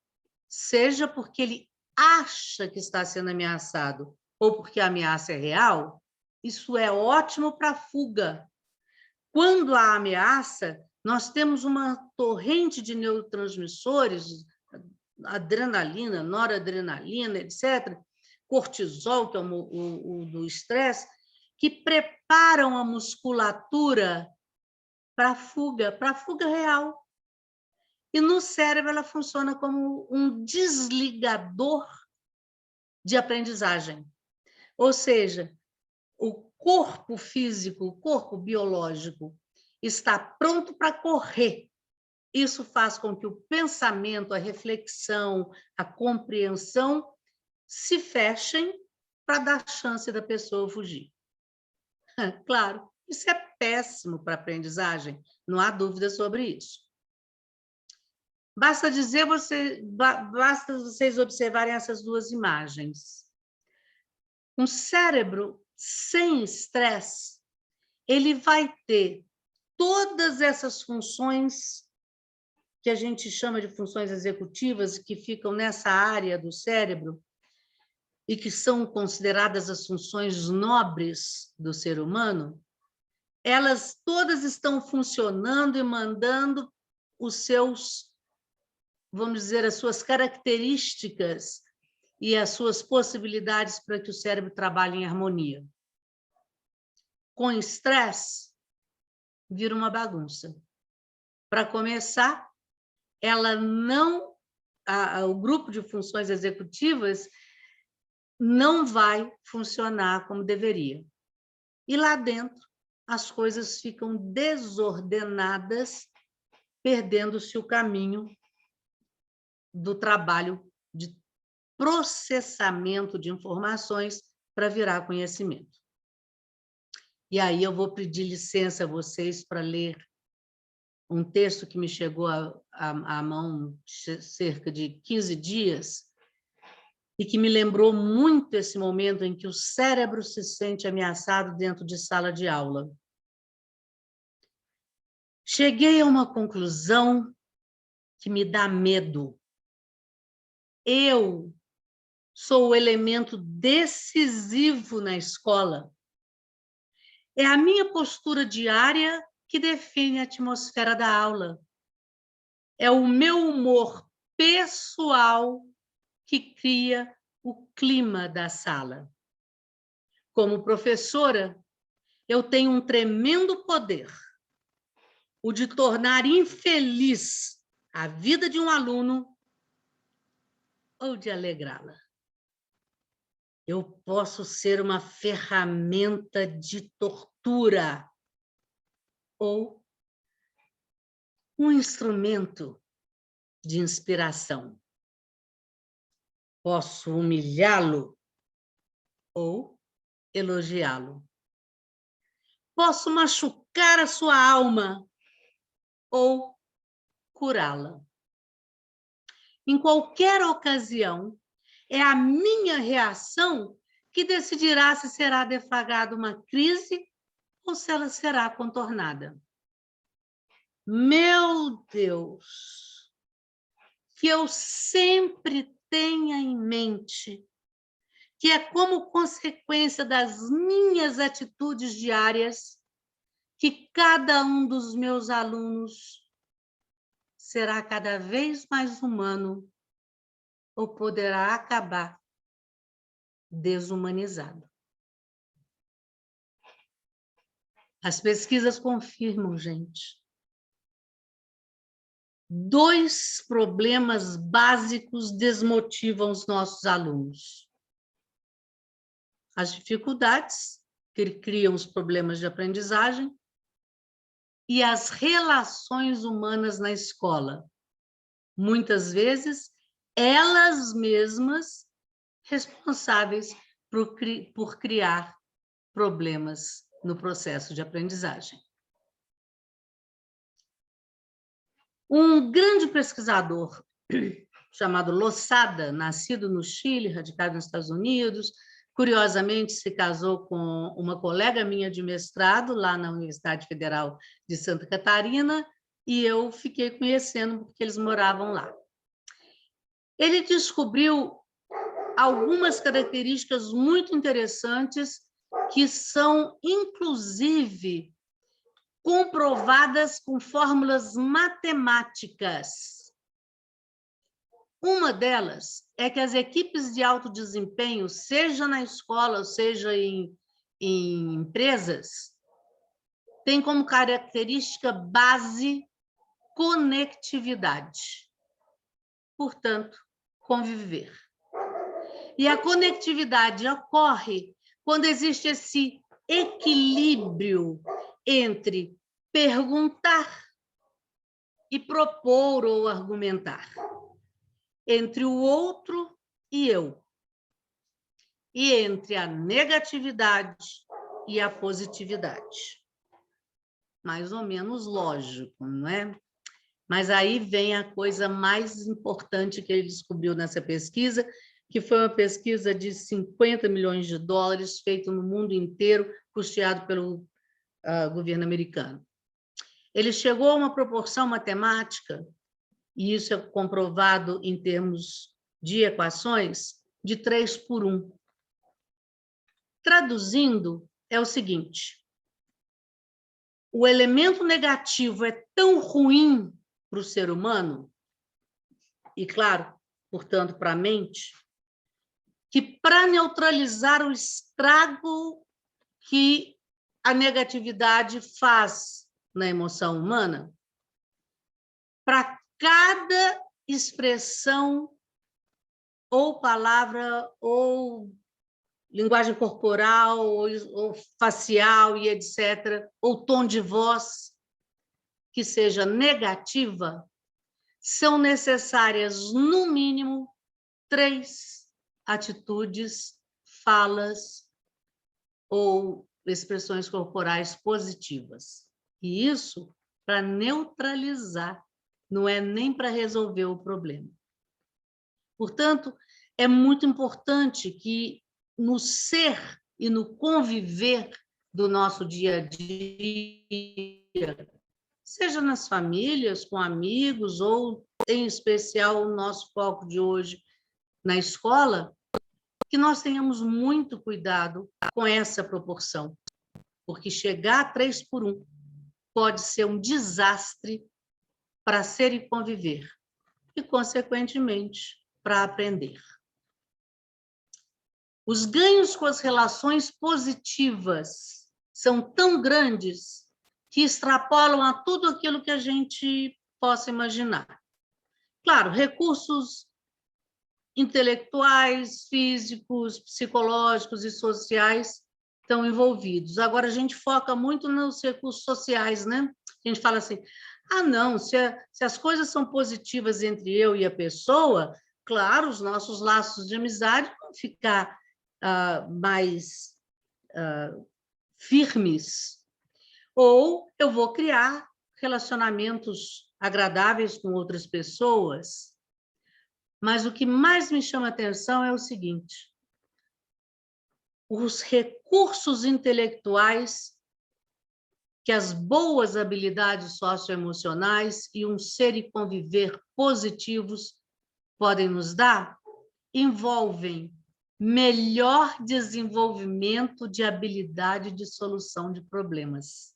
seja porque ele acha que está sendo ameaçado ou porque a ameaça é real, isso é ótimo para a fuga. Quando há ameaça, nós temos uma torrente de neurotransmissores, adrenalina, noradrenalina, etc., cortisol, que é o do estresse, que preparam a musculatura para a fuga real. E no cérebro ela funciona como um desligador de aprendizagem. Ou seja, o corpo físico, o corpo biológico está pronto para correr. Isso faz com que o pensamento, a reflexão, a compreensão se fechem para dar chance da pessoa fugir. Claro, isso é péssimo para a aprendizagem, não há dúvida sobre isso. Basta vocês observarem essas duas imagens. Um cérebro sem estresse, ele vai ter todas essas funções que a gente chama de funções executivas, que ficam nessa área do cérebro e que são consideradas as funções nobres do ser humano, elas todas estão funcionando e mandando os seus, vamos dizer, as suas características e as suas possibilidades para que o cérebro trabalhe em harmonia. Com estresse, vira uma bagunça. Para começar, o grupo de funções executivas não vai funcionar como deveria. E lá dentro, as coisas ficam desordenadas, perdendo-se o caminho do trabalho de processamento de informações para virar conhecimento. E aí eu vou pedir licença a vocês para ler um texto que me chegou à mão cerca de 15 dias e que me lembrou muito esse momento em que o cérebro se sente ameaçado dentro de sala de aula. Cheguei a uma conclusão que me dá medo. Eu sou o elemento decisivo na escola. É a minha postura diária que define a atmosfera da aula. É o meu humor pessoal que cria o clima da sala. Como professora, eu tenho um tremendo poder, o de tornar infeliz a vida de um aluno ou de alegrá-la. Eu posso ser uma ferramenta de tortura ou um instrumento de inspiração. Posso humilhá-lo ou elogiá-lo. Posso machucar a sua alma ou curá-la. Em qualquer ocasião, é a minha reação que decidirá se será deflagrada uma crise ou se ela será contornada. Meu Deus, que eu sempre tenha em mente que é como consequência das minhas atitudes diárias que cada um dos meus alunos será cada vez mais humano ou poderá acabar desumanizado. As pesquisas confirmam, gente. 2 problemas básicos desmotivam os nossos alunos. As dificuldades, que criam os problemas de aprendizagem, e as relações humanas na escola. Muitas vezes, elas mesmas responsáveis por criar problemas no processo de aprendizagem. Um grande pesquisador chamado Losada, nascido no Chile, radicado nos Estados Unidos, curiosamente se casou com uma colega minha de mestrado lá na Universidade Federal de Santa Catarina, e eu fiquei conhecendo porque eles moravam lá. Ele descobriu algumas características muito interessantes que são, inclusive, comprovadas com fórmulas matemáticas. Uma delas é que as equipes de alto desempenho, seja na escola, seja em empresas, têm como característica base conectividade. Portanto, conviver. E a conectividade ocorre quando existe esse equilíbrio entre perguntar e propor ou argumentar, entre o outro e eu, e entre a negatividade e a positividade. Mais ou menos lógico, não é? Mas aí vem a coisa mais importante que ele descobriu nessa pesquisa, que foi uma pesquisa de 50 milhões de dólares, feita no mundo inteiro, custeado pelo governo americano. Ele chegou a uma proporção matemática, e isso é comprovado em termos de equações, de 3:1. Traduzindo, é o seguinte: o elemento negativo é tão ruim para o ser humano, e, claro, portanto, para a mente, que para neutralizar o estrago que a negatividade faz na emoção humana, para cada expressão ou palavra ou linguagem corporal ou facial e etc., ou tom de voz que seja negativa, são necessárias, no mínimo, 3 atitudes, falas ou expressões corporais positivas. E isso para neutralizar, não é nem para resolver o problema. Portanto, é muito importante que no ser e no conviver do nosso dia a dia, seja nas famílias, com amigos ou em especial o nosso foco de hoje na escola, que nós tenhamos muito cuidado com essa proporção, porque chegar a 3 por 1 pode ser um desastre para ser e conviver, e, consequentemente, para aprender. Os ganhos com as relações positivas são tão grandes que extrapolam a tudo aquilo que a gente possa imaginar. Claro, recursos intelectuais, físicos, psicológicos e sociais estão envolvidos. Agora, a gente foca muito nos recursos sociais, né? A gente fala assim, não, se as coisas são positivas entre eu e a pessoa, claro, os nossos laços de amizade vão ficar mais firmes. Ou eu vou criar relacionamentos agradáveis com outras pessoas. Mas o que mais me chama a atenção é o seguinte: os recursos intelectuais que as boas habilidades socioemocionais e um ser e conviver positivos podem nos dar, envolvem melhor desenvolvimento de habilidade de solução de problemas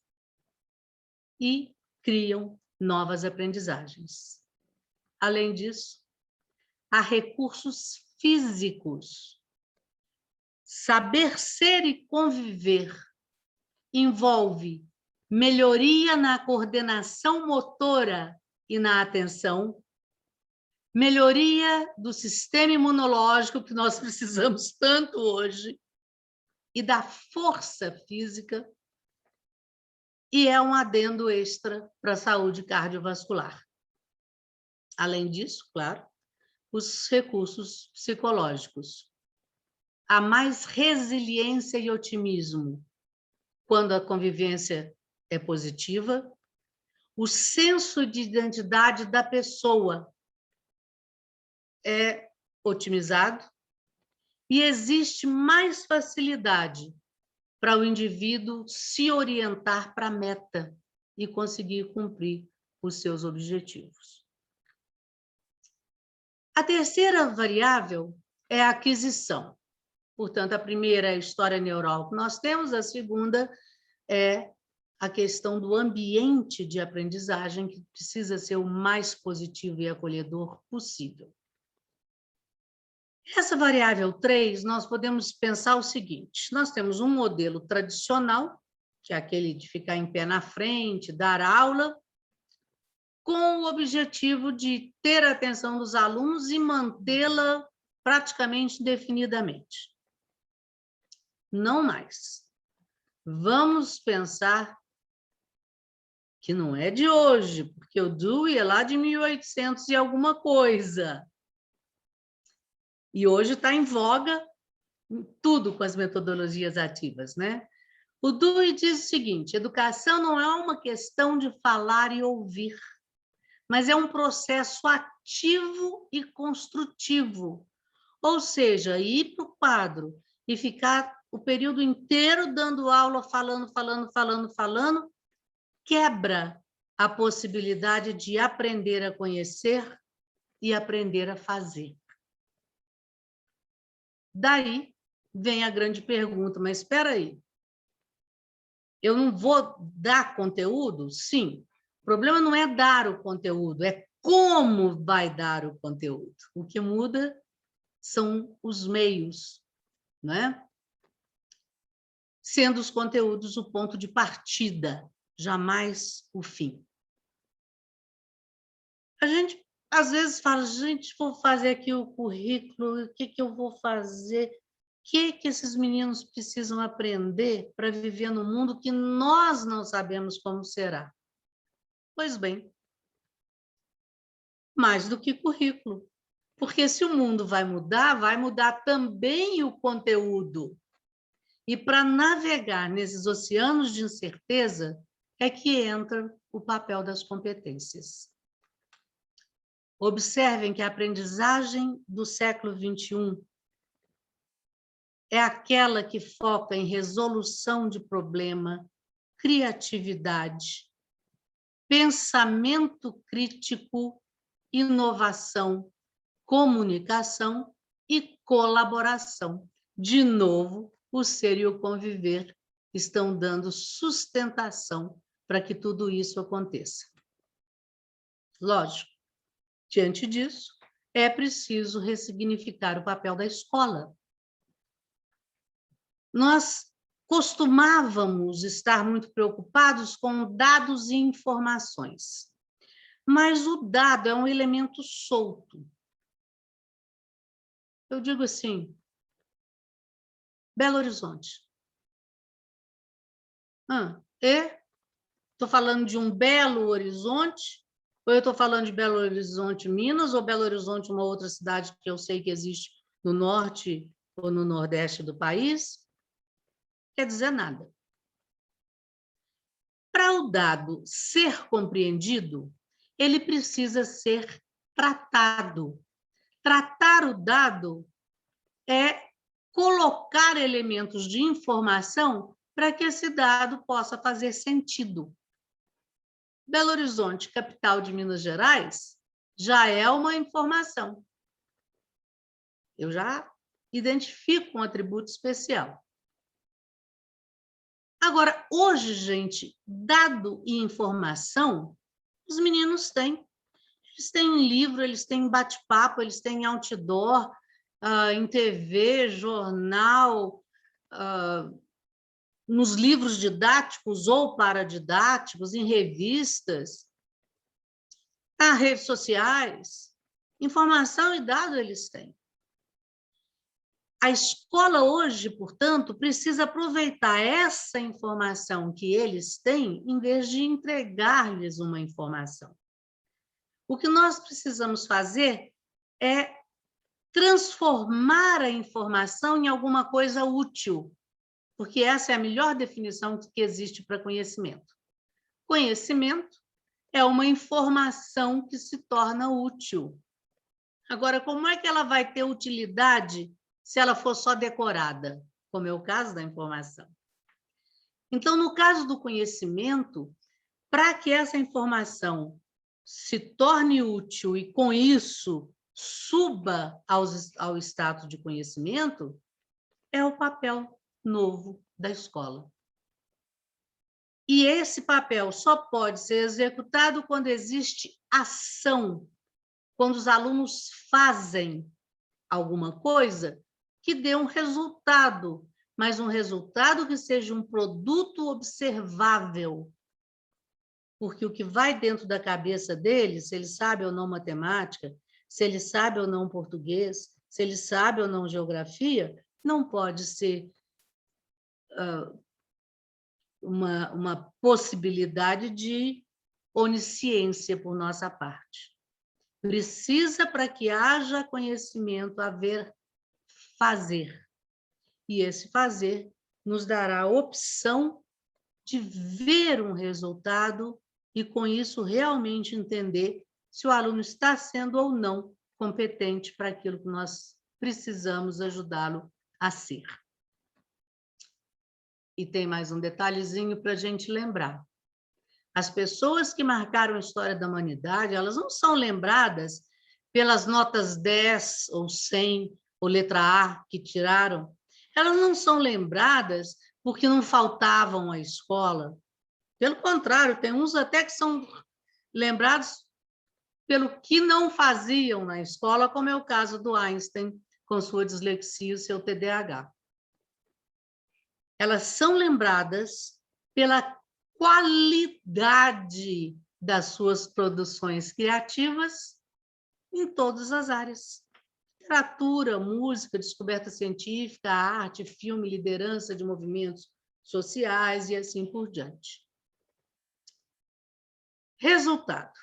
e criam novas aprendizagens. Além disso, há recursos físicos. Saber ser e conviver envolve melhoria na coordenação motora e na atenção, melhoria do sistema imunológico, que nós precisamos tanto hoje, e da força física, e é um adendo extra para a saúde cardiovascular. Além disso, claro, os recursos psicológicos. Há mais resiliência e otimismo quando a convivência é positiva, o senso de identidade da pessoa é otimizado e existe mais facilidade para o indivíduo se orientar para a meta e conseguir cumprir os seus objetivos. A terceira variável é a aquisição. Portanto, a primeira é a história neural que nós temos, a segunda é a questão do ambiente de aprendizagem, que precisa ser o mais positivo e acolhedor possível. Essa variável 3, nós podemos pensar o seguinte: nós temos um modelo tradicional, que é aquele de ficar em pé na frente, dar aula, com o objetivo de ter a atenção dos alunos e mantê-la praticamente indefinidamente. Não mais. Vamos pensar que não é de hoje, porque o Dewey é lá de 1800 e alguma coisa. E hoje está em voga tudo com as metodologias ativas, né? O Dewey diz o seguinte: educação não é uma questão de falar e ouvir, mas é um processo ativo e construtivo. Ou seja, ir para o quadro e ficar o período inteiro dando aula, falando, quebra a possibilidade de aprender a conhecer e aprender a fazer. Daí vem a grande pergunta, mas espera aí, eu não vou dar conteúdo? Sim. O problema não é dar o conteúdo, é como vai dar o conteúdo. O que muda são os meios, não é? Sendo os conteúdos o ponto de partida, jamais o fim. A gente, às vezes, fala, gente, vou fazer aqui o currículo, o que eu vou fazer? O que esses meninos precisam aprender para viver no mundo que nós não sabemos como será? Pois bem, mais do que currículo. Porque se o mundo vai mudar também o conteúdo. E para navegar nesses oceanos de incerteza é que entra o papel das competências. Observem que a aprendizagem do século XXI é aquela que foca em resolução de problema, criatividade, pensamento crítico inovação, comunicação e colaboração. De novo, o ser e o conviver estão dando sustentação para que tudo isso aconteça. Lógico, diante disso, é preciso ressignificar o papel da escola. Nós costumávamos estar muito preocupados com dados e informações, mas o dado é um elemento solto. Eu digo assim, Belo Horizonte. Estou falando de um Belo Horizonte, ou eu estou falando de Belo Horizonte, Minas, ou Belo Horizonte, uma outra cidade que eu sei que existe no norte ou no nordeste do país? Quer dizer nada. Para o dado ser compreendido, ele precisa ser tratado. Tratar o dado é colocar elementos de informação para que esse dado possa fazer sentido. Belo Horizonte, capital de Minas Gerais, já é uma informação. Eu já identifico um atributo especial. Agora, hoje, gente, dado e informação, os meninos têm. Eles têm livro, eles têm bate-papo, eles têm outdoor, em TV, jornal, nos livros didáticos ou paradidáticos, em revistas, nas redes sociais. Informação e dado eles têm. A escola hoje, portanto, precisa aproveitar essa informação que eles têm em vez de entregar-lhes uma informação. O que nós precisamos fazer é transformar a informação em alguma coisa útil, porque essa é a melhor definição que existe para conhecimento. Conhecimento é uma informação que se torna útil. Agora, como é que ela vai ter utilidade se ela for só decorada, como é o caso da informação? Então, no caso do conhecimento, para que essa informação se torne útil e, com isso, suba ao status de conhecimento, é o papel novo da escola. E esse papel só pode ser executado quando existe ação, quando os alunos fazem alguma coisa que dê um resultado, mas um resultado que seja um produto observável. Porque o que vai dentro da cabeça dele, se ele sabe ou não matemática, se ele sabe ou não português, se ele sabe ou não geografia, não pode ser uma possibilidade de onisciência por nossa parte. Precisa, para que haja conhecimento, haver fazer. E esse fazer nos dará a opção de ver um resultado e, com isso, realmente entender se o aluno está sendo ou não competente para aquilo que nós precisamos ajudá-lo a ser. E tem mais um detalhezinho para a gente lembrar. As pessoas que marcaram a história da humanidade, elas não são lembradas pelas notas 10 ou 100 ou letra A que tiraram. Elas não são lembradas porque não faltavam à escola. Pelo contrário, tem uns até que são lembrados pelo que não faziam na escola, como é o caso do Einstein, com sua dislexia e seu TDAH. Elas são lembradas pela qualidade das suas produções criativas em todas as áreas. Literatura, música, descoberta científica, arte, filme, liderança de movimentos sociais e assim por diante. Resultado.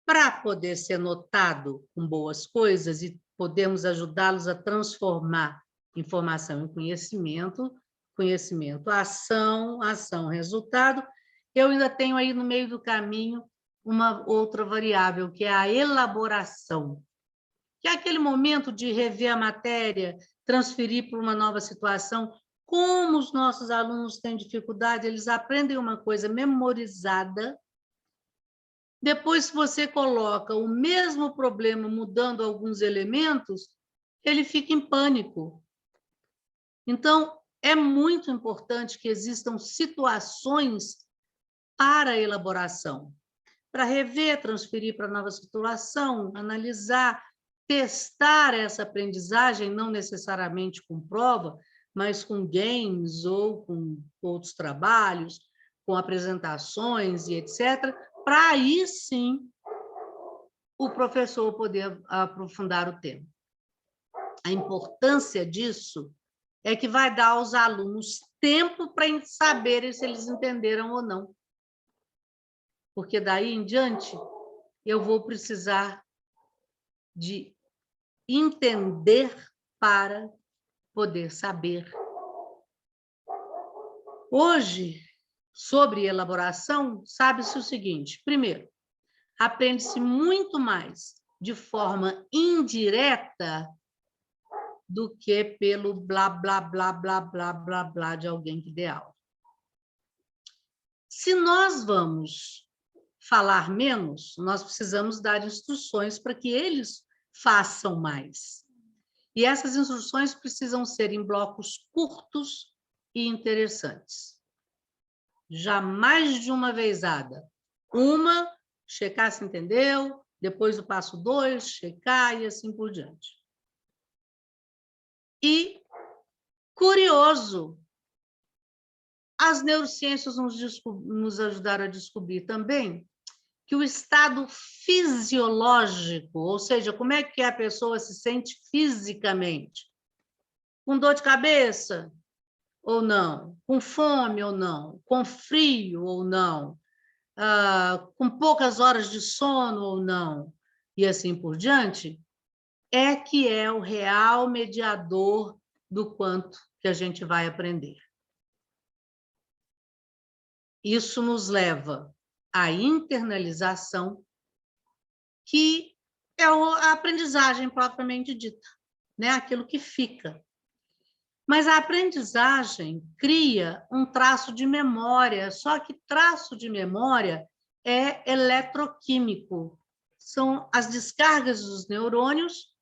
Para poder ser notado com boas coisas e podermos ajudá-los a transformar informação em conhecimento, conhecimento, ação, ação, resultado, eu ainda tenho aí no meio do caminho uma outra variável, que é a elaboração, que é aquele momento de rever a matéria, transferir para uma nova situação. Como os nossos alunos têm dificuldade, eles aprendem uma coisa memorizada Depois, se você coloca o mesmo problema mudando alguns elementos, ele fica em pânico. Então, é muito importante que existam situações para a elaboração, para rever, transferir para nova situação, analisar, testar essa aprendizagem, não necessariamente com prova, mas com games ou com outros trabalhos, com apresentações e etc., para aí sim o professor poder aprofundar o tema. A importância disso é que vai dar aos alunos tempo para saberem se eles entenderam ou não. Porque daí em diante eu vou precisar de entender para poder saber. Hoje, sobre elaboração, sabe-se o seguinte: primeiro, aprende-se muito mais de forma indireta do que pelo blá, blá, blá, blá, blá, blá, blá de alguém que dê aula. Se nós vamos falar menos, nós precisamos dar instruções para que eles façam mais. E essas instruções precisam ser em blocos curtos e interessantes. Jamais de uma vezada. Uma, checar se entendeu, depois o passo 2, checar e assim por diante. E, curioso, as neurociências nos ajudaram a descobrir também que o estado fisiológico, ou seja, como é que a pessoa se sente fisicamente, com dor de cabeça ou não, com fome ou não, com frio ou não, com poucas horas de sono ou não, e assim por diante, é que é o real mediador do quanto que a gente vai aprender. Isso nos leva à internalização, que é a aprendizagem propriamente dita, né? Aquilo que fica. Mas a aprendizagem cria um traço de memória, só que traço de memória é eletroquímico. São as descargas dos neurônios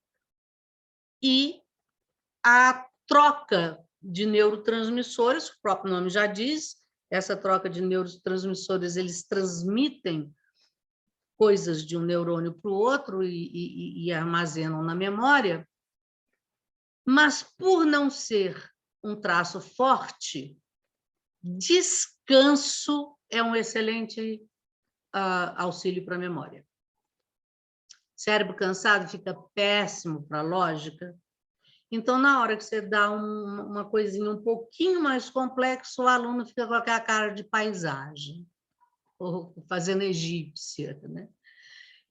e a troca de neurotransmissores, o próprio nome já diz, essa troca de neurotransmissores, eles transmitem coisas de um neurônio para o outro e armazenam na memória, mas por não ser um traço forte, descanso é um excelente auxílio para a memória. Cérebro cansado fica péssimo para a lógica. Então, na hora que você dá uma coisinha um pouquinho mais complexa, o aluno fica com aquela cara de paisagem, ou fazendo egípcia, né?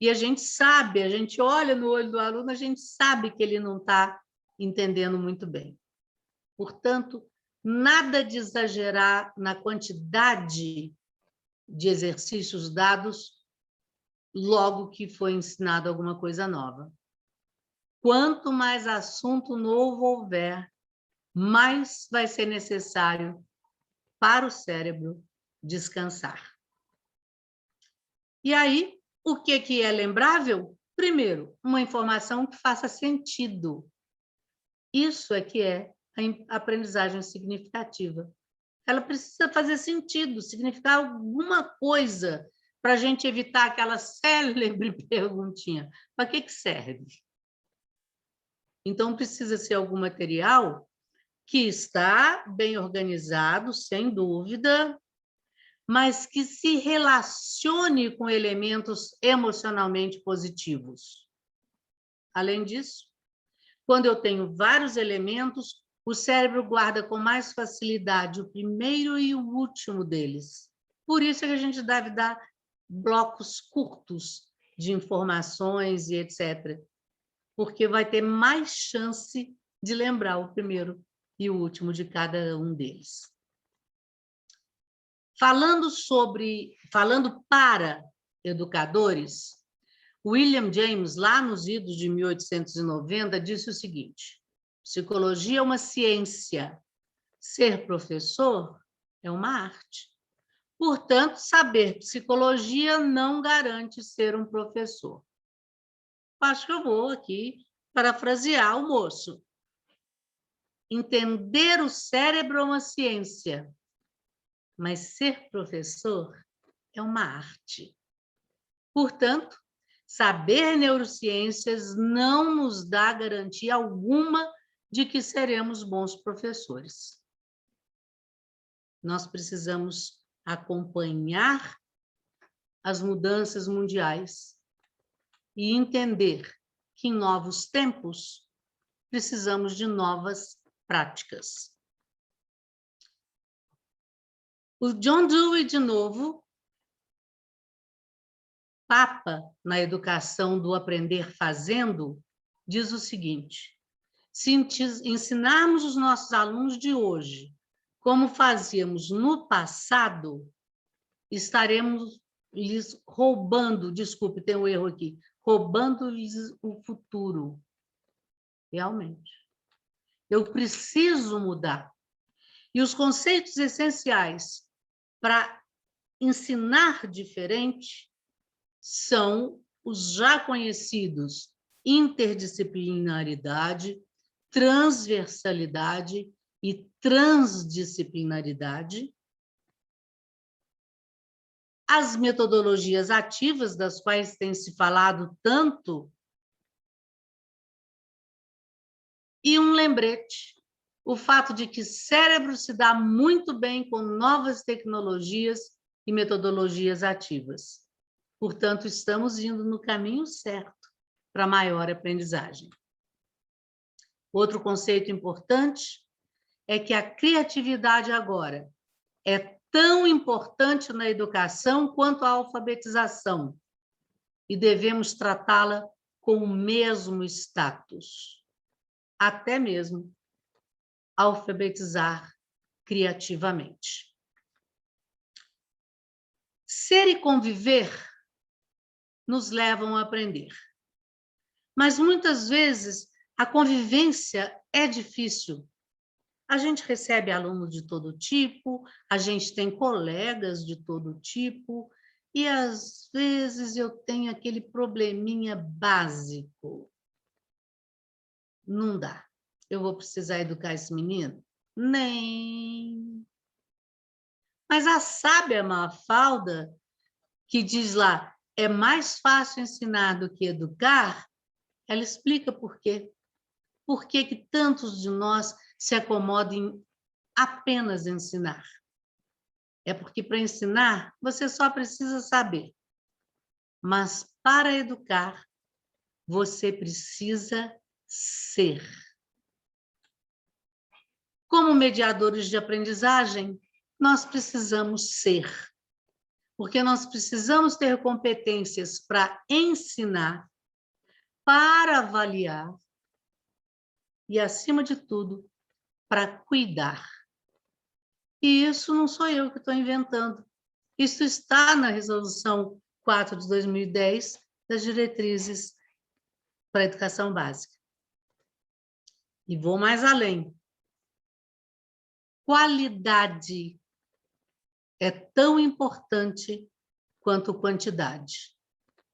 E a gente sabe, a gente olha no olho do aluno, a gente sabe que ele não está entendendo muito bem. Portanto, nada de exagerar na quantidade de exercícios dados logo que foi ensinado alguma coisa nova. Quanto mais assunto novo houver, mais vai ser necessário para o cérebro descansar. E aí, o que é lembrável? Primeiro, uma informação que faça sentido. Isso é que é a aprendizagem significativa. Ela precisa fazer sentido, significar alguma coisa, para a gente evitar aquela célebre perguntinha: para que serve? Então, precisa ser algum material que está bem organizado, sem dúvida, mas que se relacione com elementos emocionalmente positivos. Além disso, quando eu tenho vários elementos, o cérebro guarda com mais facilidade o primeiro e o último deles. Por isso é que a gente deve dar blocos curtos de informações e etc., porque vai ter mais chance de lembrar o primeiro e o último de cada um deles. Falando para educadores, William James, lá nos idos de 1890, disse o seguinte: psicologia é uma ciência, ser professor é uma arte. Portanto, saber psicologia não garante ser um professor. Acho que eu vou aqui parafrasear o moço. Entender o cérebro é uma ciência, mas ser professor é uma arte. Portanto, saber neurociências não nos dá garantia alguma de que seremos bons professores. Nós precisamos acompanhar as mudanças mundiais e entender que, em novos tempos, precisamos de novas práticas. O John Dewey, de novo, papa na educação do aprender fazendo, diz o seguinte: se ensinarmos os nossos alunos de hoje como fazíamos no passado, estaremos lhes roubando, desculpe, tem um erro aqui, roubando-lhes o futuro. Realmente. Eu preciso mudar. E os conceitos essenciais para ensinar diferente são os já conhecidos: interdisciplinaridade, transversalidade e transdisciplinaridade. As metodologias ativas, das quais tem se falado tanto, e um lembrete: o fato de que cérebro se dá muito bem com novas tecnologias e metodologias ativas. Portanto, estamos indo no caminho certo para maior aprendizagem. Outro conceito importante é que a criatividade agora é tão importante na educação quanto a alfabetização, e devemos tratá-la com o mesmo status. Até mesmo alfabetizar criativamente. Ser e conviver nos levam a aprender. Mas muitas vezes a convivência é difícil. A gente recebe alunos de todo tipo, a gente tem colegas de todo tipo, e às vezes eu tenho aquele probleminha básico. Não dá. Eu vou precisar educar esse menino? Nem. Mas a sábia Mafalda, que diz lá, é mais fácil ensinar do que educar, ela explica por quê. Por que que tantos de nós se acomodam em apenas ensinar? É porque para ensinar, você só precisa saber. Mas para educar, você precisa ser. Como mediadores de aprendizagem, nós precisamos ser. Porque nós precisamos ter competências para ensinar, para avaliar e, acima de tudo, para cuidar. E isso não sou eu que estou inventando. Isso está na Resolução 4 de 2010, das diretrizes para a educação básica. E vou mais além. Qualidade é tão importante quanto quantidade.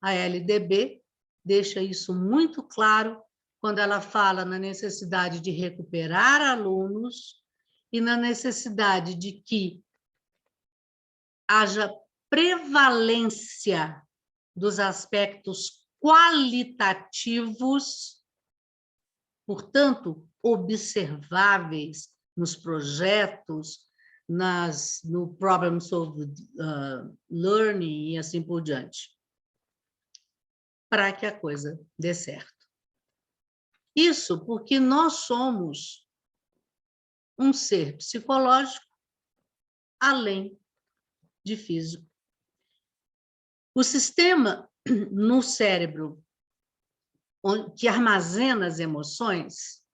A LDB deixa isso muito claro quando ela fala na necessidade de recuperar alunos e na necessidade de que haja prevalência dos aspectos qualitativos, portanto, observáveis nos projetos, no Problem Solved Learning e assim por diante, para que a coisa dê certo. Isso porque nós somos um ser psicológico além de físico. O sistema no cérebro que armazena as emoções,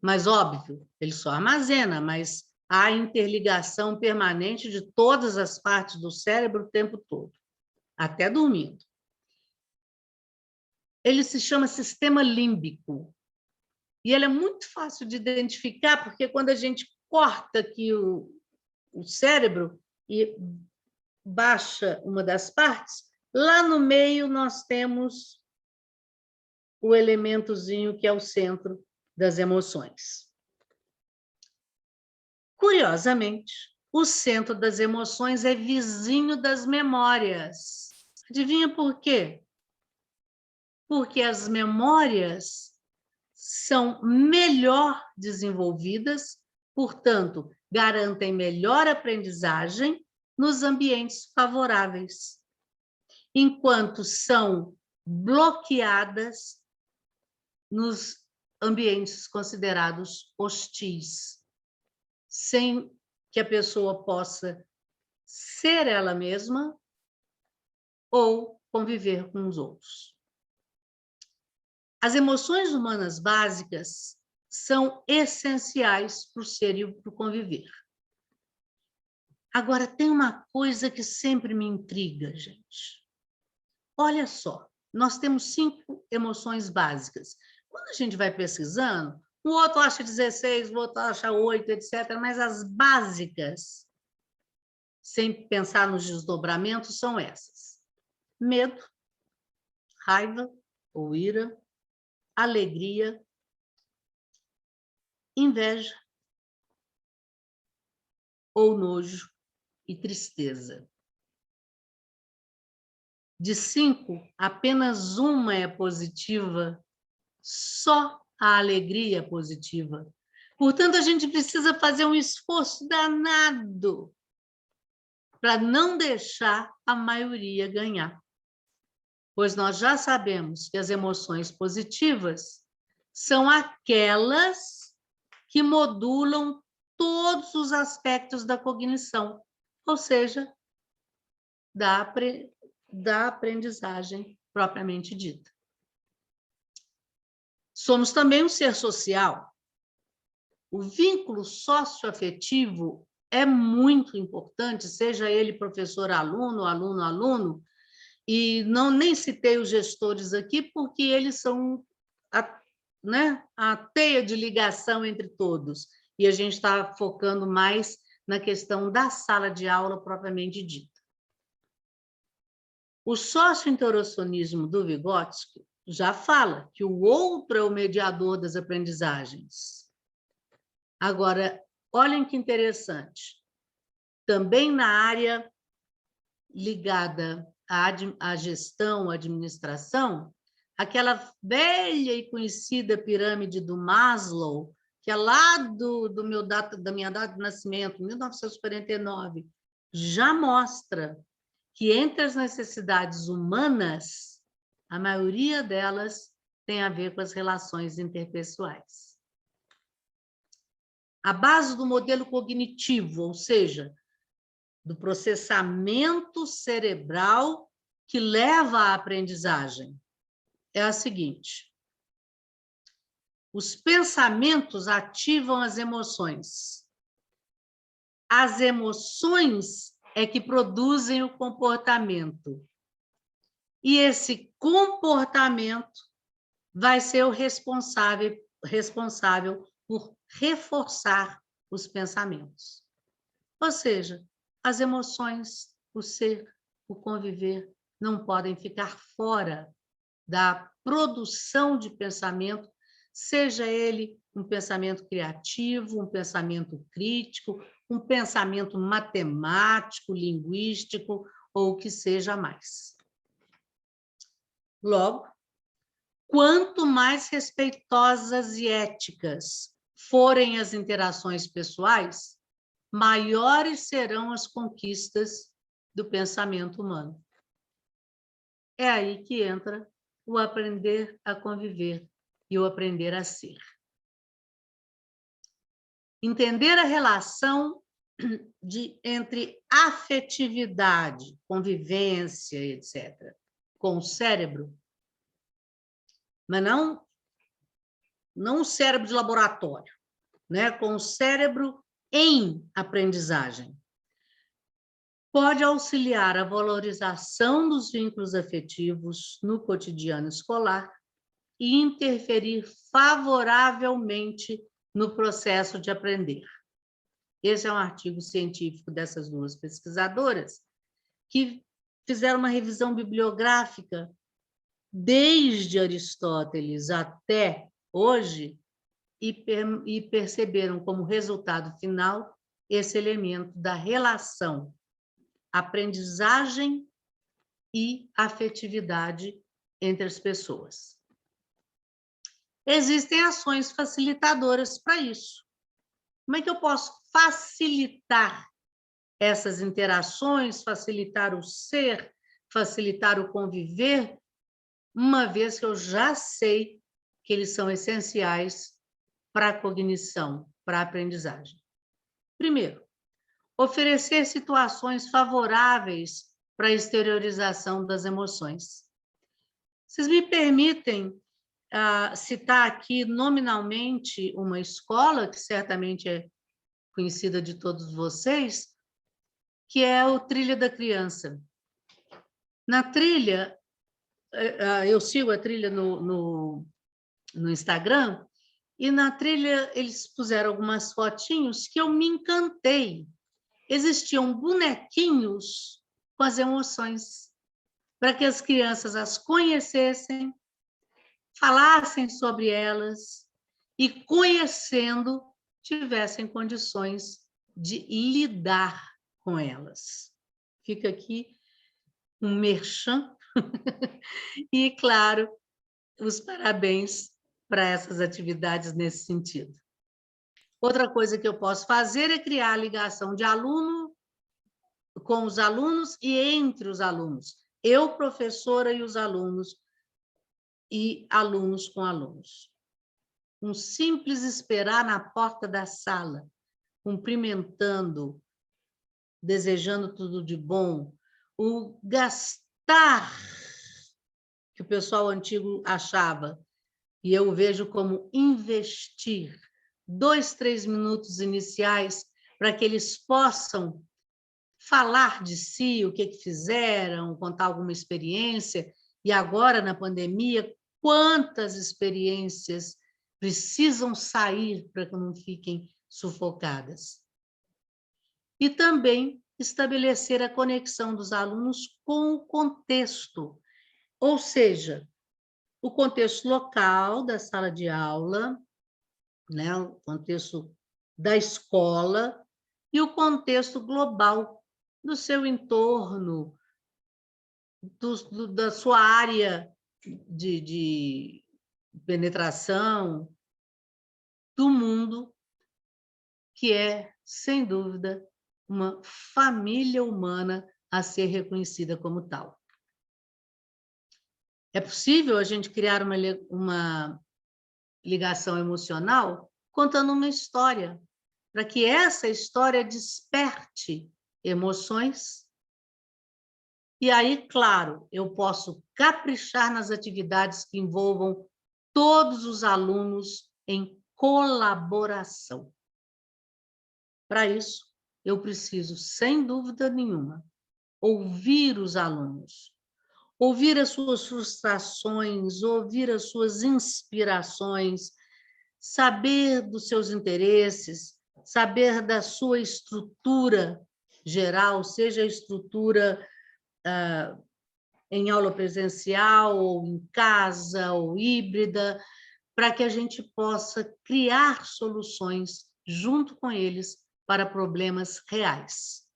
mas óbvio, ele só armazena, mas há interligação permanente de todas as partes do cérebro o tempo todo, até dormindo. Ele se chama sistema límbico. E ele é muito fácil de identificar, porque quando a gente corta aqui o cérebro e baixa uma das partes, lá no meio nós temos o elementozinho que é o centro das emoções. Curiosamente, o centro das emoções é vizinho das memórias. Adivinha por quê? Porque as memórias são melhor desenvolvidas, portanto, garantem melhor aprendizagem nos ambientes favoráveis, enquanto são bloqueadas nos ambientes considerados hostis, sem que a pessoa possa ser ela mesma ou conviver com os outros. As emoções humanas básicas são essenciais para o ser e para o conviver. Agora, tem uma coisa que sempre me intriga, gente. Olha só, nós temos 5 emoções básicas. Quando a gente vai pesquisando, o outro acha 16, o outro acha 8, etc. Mas as básicas, sem pensar nos desdobramentos, são essas: medo, raiva ou ira, alegria, inveja ou nojo e tristeza. De 5, apenas uma é positiva, só a alegria é positiva. Portanto, a gente precisa fazer um esforço danado para não deixar a maioria ganhar. Pois nós já sabemos que as emoções positivas são aquelas que modulam todos os aspectos da cognição, ou seja, da aprendizagem propriamente dita. Somos também um ser social. O vínculo socioafetivo é muito importante, seja ele professor-aluno, aluno-aluno, e nem citei os gestores aqui, porque eles são a teia de ligação entre todos, e a gente está focando mais na questão da sala de aula propriamente dita. O socio-interrocionismo do Vygotsky já fala que o outro é o mediador das aprendizagens. Agora, olhem que interessante. Também na área ligada à gestão, à administração, aquela velha e conhecida pirâmide do Maslow, que é lá da minha data de nascimento, 1949, já mostra que entre as necessidades humanas, a maioria delas tem a ver com as relações interpessoais. A base do modelo cognitivo, ou seja, do processamento cerebral que leva à aprendizagem, é a seguinte: os pensamentos ativam as emoções. As emoções é que produzem o comportamento. E esse comportamento vai ser o responsável por reforçar os pensamentos. Ou seja, as emoções, o ser, o conviver, não podem ficar fora da produção de pensamento, seja ele um pensamento criativo, um pensamento crítico, um pensamento matemático, linguístico, ou o que seja mais. Logo, quanto mais respeitosas e éticas forem as interações pessoais, maiores serão as conquistas do pensamento humano. É aí que entra o aprender a conviver e o aprender a ser. Entender a relação entre afetividade, convivência, etc., com o cérebro, mas não o cérebro de laboratório, com o cérebro em aprendizagem, pode auxiliar a valorização dos vínculos afetivos no cotidiano escolar e interferir favoravelmente no processo de aprender. Esse é um artigo científico dessas duas pesquisadoras, que fizeram uma revisão bibliográfica desde Aristóteles até hoje e perceberam como resultado final esse elemento da relação aprendizagem e afetividade entre as pessoas. Existem ações facilitadoras para isso. Como é que eu posso facilitar essas interações, facilitar o ser, facilitar o conviver, uma vez que eu já sei que eles são essenciais para a cognição, para a aprendizagem? Primeiro, oferecer situações favoráveis para a exteriorização das emoções. Vocês me permitem citar aqui nominalmente uma escola, que certamente é conhecida de todos vocês, que é o Trilha da Criança. Na trilha, eu sigo a trilha no Instagram, e na trilha eles puseram algumas fotinhos que eu me encantei. Existiam bonequinhos com as emoções, para que as crianças as conhecessem, falassem sobre elas e, conhecendo, tivessem condições de lidar com elas. Fica aqui um merchan e, claro, os parabéns para essas atividades nesse sentido. Outra coisa que eu posso fazer é criar a ligação de aluno com os alunos e entre os alunos. Eu, professora, e os alunos, e alunos com alunos. Um simples esperar na porta da sala, cumprimentando, desejando tudo de bom, o gastar, que o pessoal antigo achava, e eu vejo como investir 2, 3 minutos iniciais para que eles possam falar de si, o que fizeram, contar alguma experiência. E agora, na pandemia, quantas experiências precisam sair para que não fiquem sufocadas. E também estabelecer a conexão dos alunos com o contexto, ou seja, o contexto local da sala de aula, né, o contexto da escola e o contexto global do seu entorno, da sua área de penetração, do mundo, que é, sem dúvida, uma família humana a ser reconhecida como tal. É possível a gente criar uma ligação emocional contando uma história, para que essa história desperte emoções. E aí, claro, eu posso caprichar nas atividades que envolvam todos os alunos em colaboração. Para isso, eu preciso, sem dúvida nenhuma, ouvir os alunos, ouvir as suas frustrações, ouvir as suas inspirações, saber dos seus interesses, saber da sua estrutura geral, seja a estrutura em aula presencial, ou em casa, ou híbrida, para que a gente possa criar soluções junto com eles para problemas reais.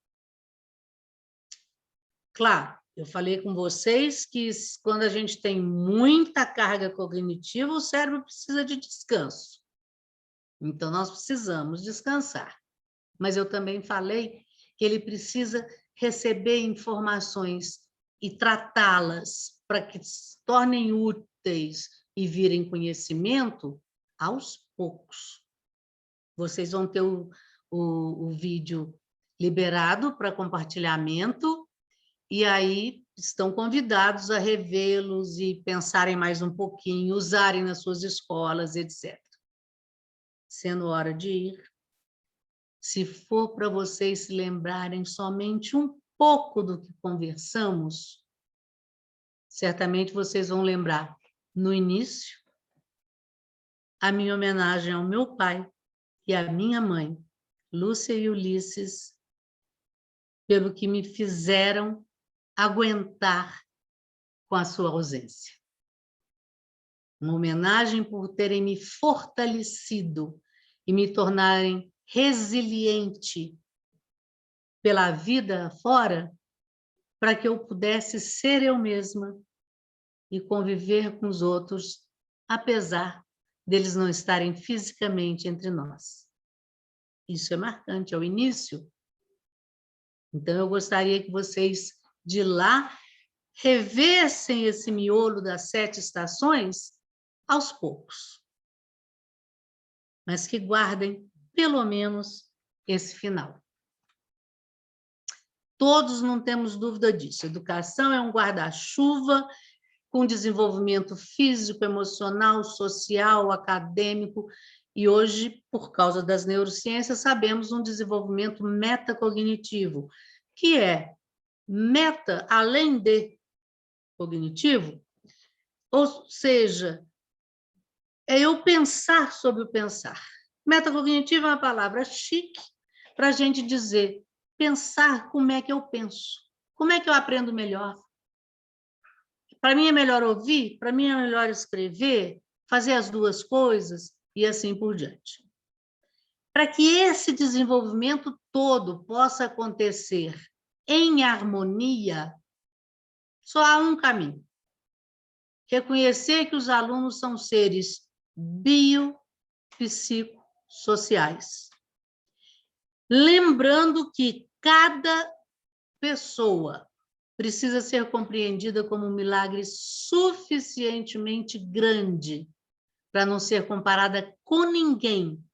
Claro, eu falei com vocês que quando a gente tem muita carga cognitiva, o cérebro precisa de descanso. Então, nós precisamos descansar. Mas eu também falei que ele precisa receber informações e tratá-las para que se tornem úteis e virem conhecimento aos poucos. Vocês vão ter o vídeo liberado para compartilhamento e aí estão convidados a revê-los e pensarem mais um pouquinho, usarem nas suas escolas, etc. Sendo hora de ir, se for para vocês se lembrarem somente um pouco do que conversamos, certamente vocês vão lembrar, no início, a minha homenagem ao meu pai e à minha mãe, Lúcia e Ulisses, pelo que me fizeram aguentar com a sua ausência. Uma homenagem por terem me fortalecido e me tornarem resiliente pela vida fora, para que eu pudesse ser eu mesma e conviver com os outros, apesar deles não estarem fisicamente entre nós. Isso é marcante, é o início. Então, eu gostaria que vocês, de lá, revessem esse miolo das 7 estações aos poucos, mas que guardem, pelo menos, esse final. Todos não temos dúvida disso. Educação é um guarda-chuva com desenvolvimento físico, emocional, social, acadêmico, e hoje, por causa das neurociências, sabemos um desenvolvimento metacognitivo, que é meta além de cognitivo, ou seja, é eu pensar sobre o pensar. Metacognitivo é uma palavra chique para a gente dizer, pensar como é que eu penso, como é que eu aprendo melhor. Para mim é melhor ouvir, para mim é melhor escrever, fazer as duas coisas e assim por diante. Para que esse desenvolvimento todo possa acontecer em harmonia, só há um caminho. Reconhecer que os alunos são seres biopsicossociais. Lembrando que cada pessoa precisa ser compreendida como um milagre suficientemente grande para não ser comparada com ninguém,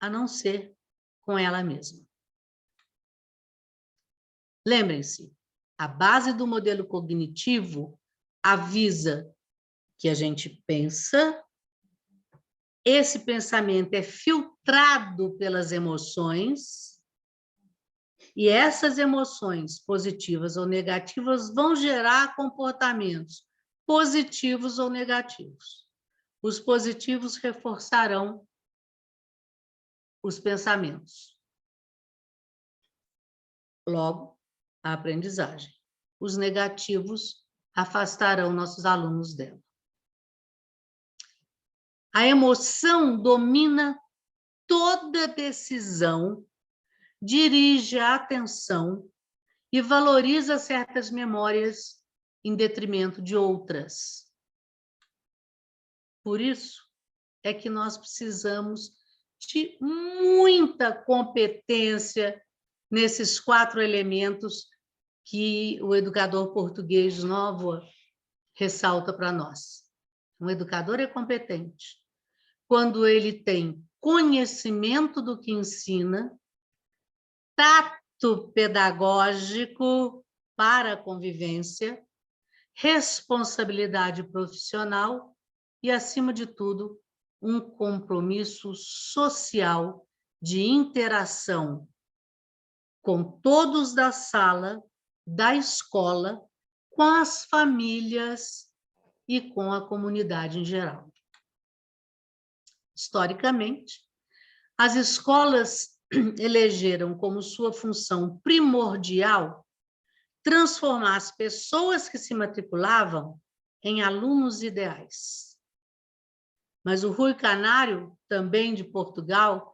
a não ser com ela mesma. Lembrem-se, a base do modelo cognitivo avisa que a gente pensa, esse pensamento é filtrado pelas emoções, e essas emoções, positivas ou negativas, vão gerar comportamentos positivos ou negativos. Os positivos reforçarão os pensamentos. Logo, a aprendizagem. Os negativos afastarão nossos alunos dela. A emoção domina toda decisão, dirige a atenção e valoriza certas memórias em detrimento de outras. Por isso é que nós precisamos de muita competência nesses 4 elementos que o educador português Novoa ressalta para nós. Um educador é competente quando ele tem conhecimento do que ensina, tato pedagógico para a convivência, responsabilidade profissional e, acima de tudo, um compromisso social de interação com todos da sala, da escola, com as famílias e com a comunidade em geral. Historicamente, as escolas elegeram como sua função primordial transformar as pessoas que se matriculavam em alunos ideais. Mas o Rui Canário, também de Portugal,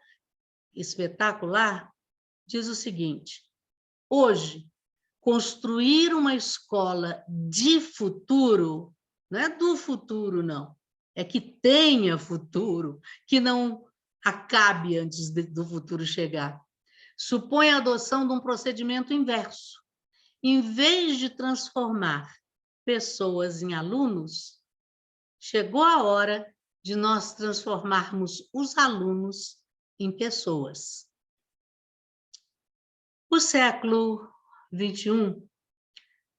espetacular, diz o seguinte: hoje, construir uma escola de futuro, não é do futuro, não, é que tenha futuro, que não acabe antes do futuro chegar, supõe a adoção de um procedimento inverso. Em vez de transformar pessoas em alunos, chegou a hora de nós transformarmos os alunos em pessoas. O século XXI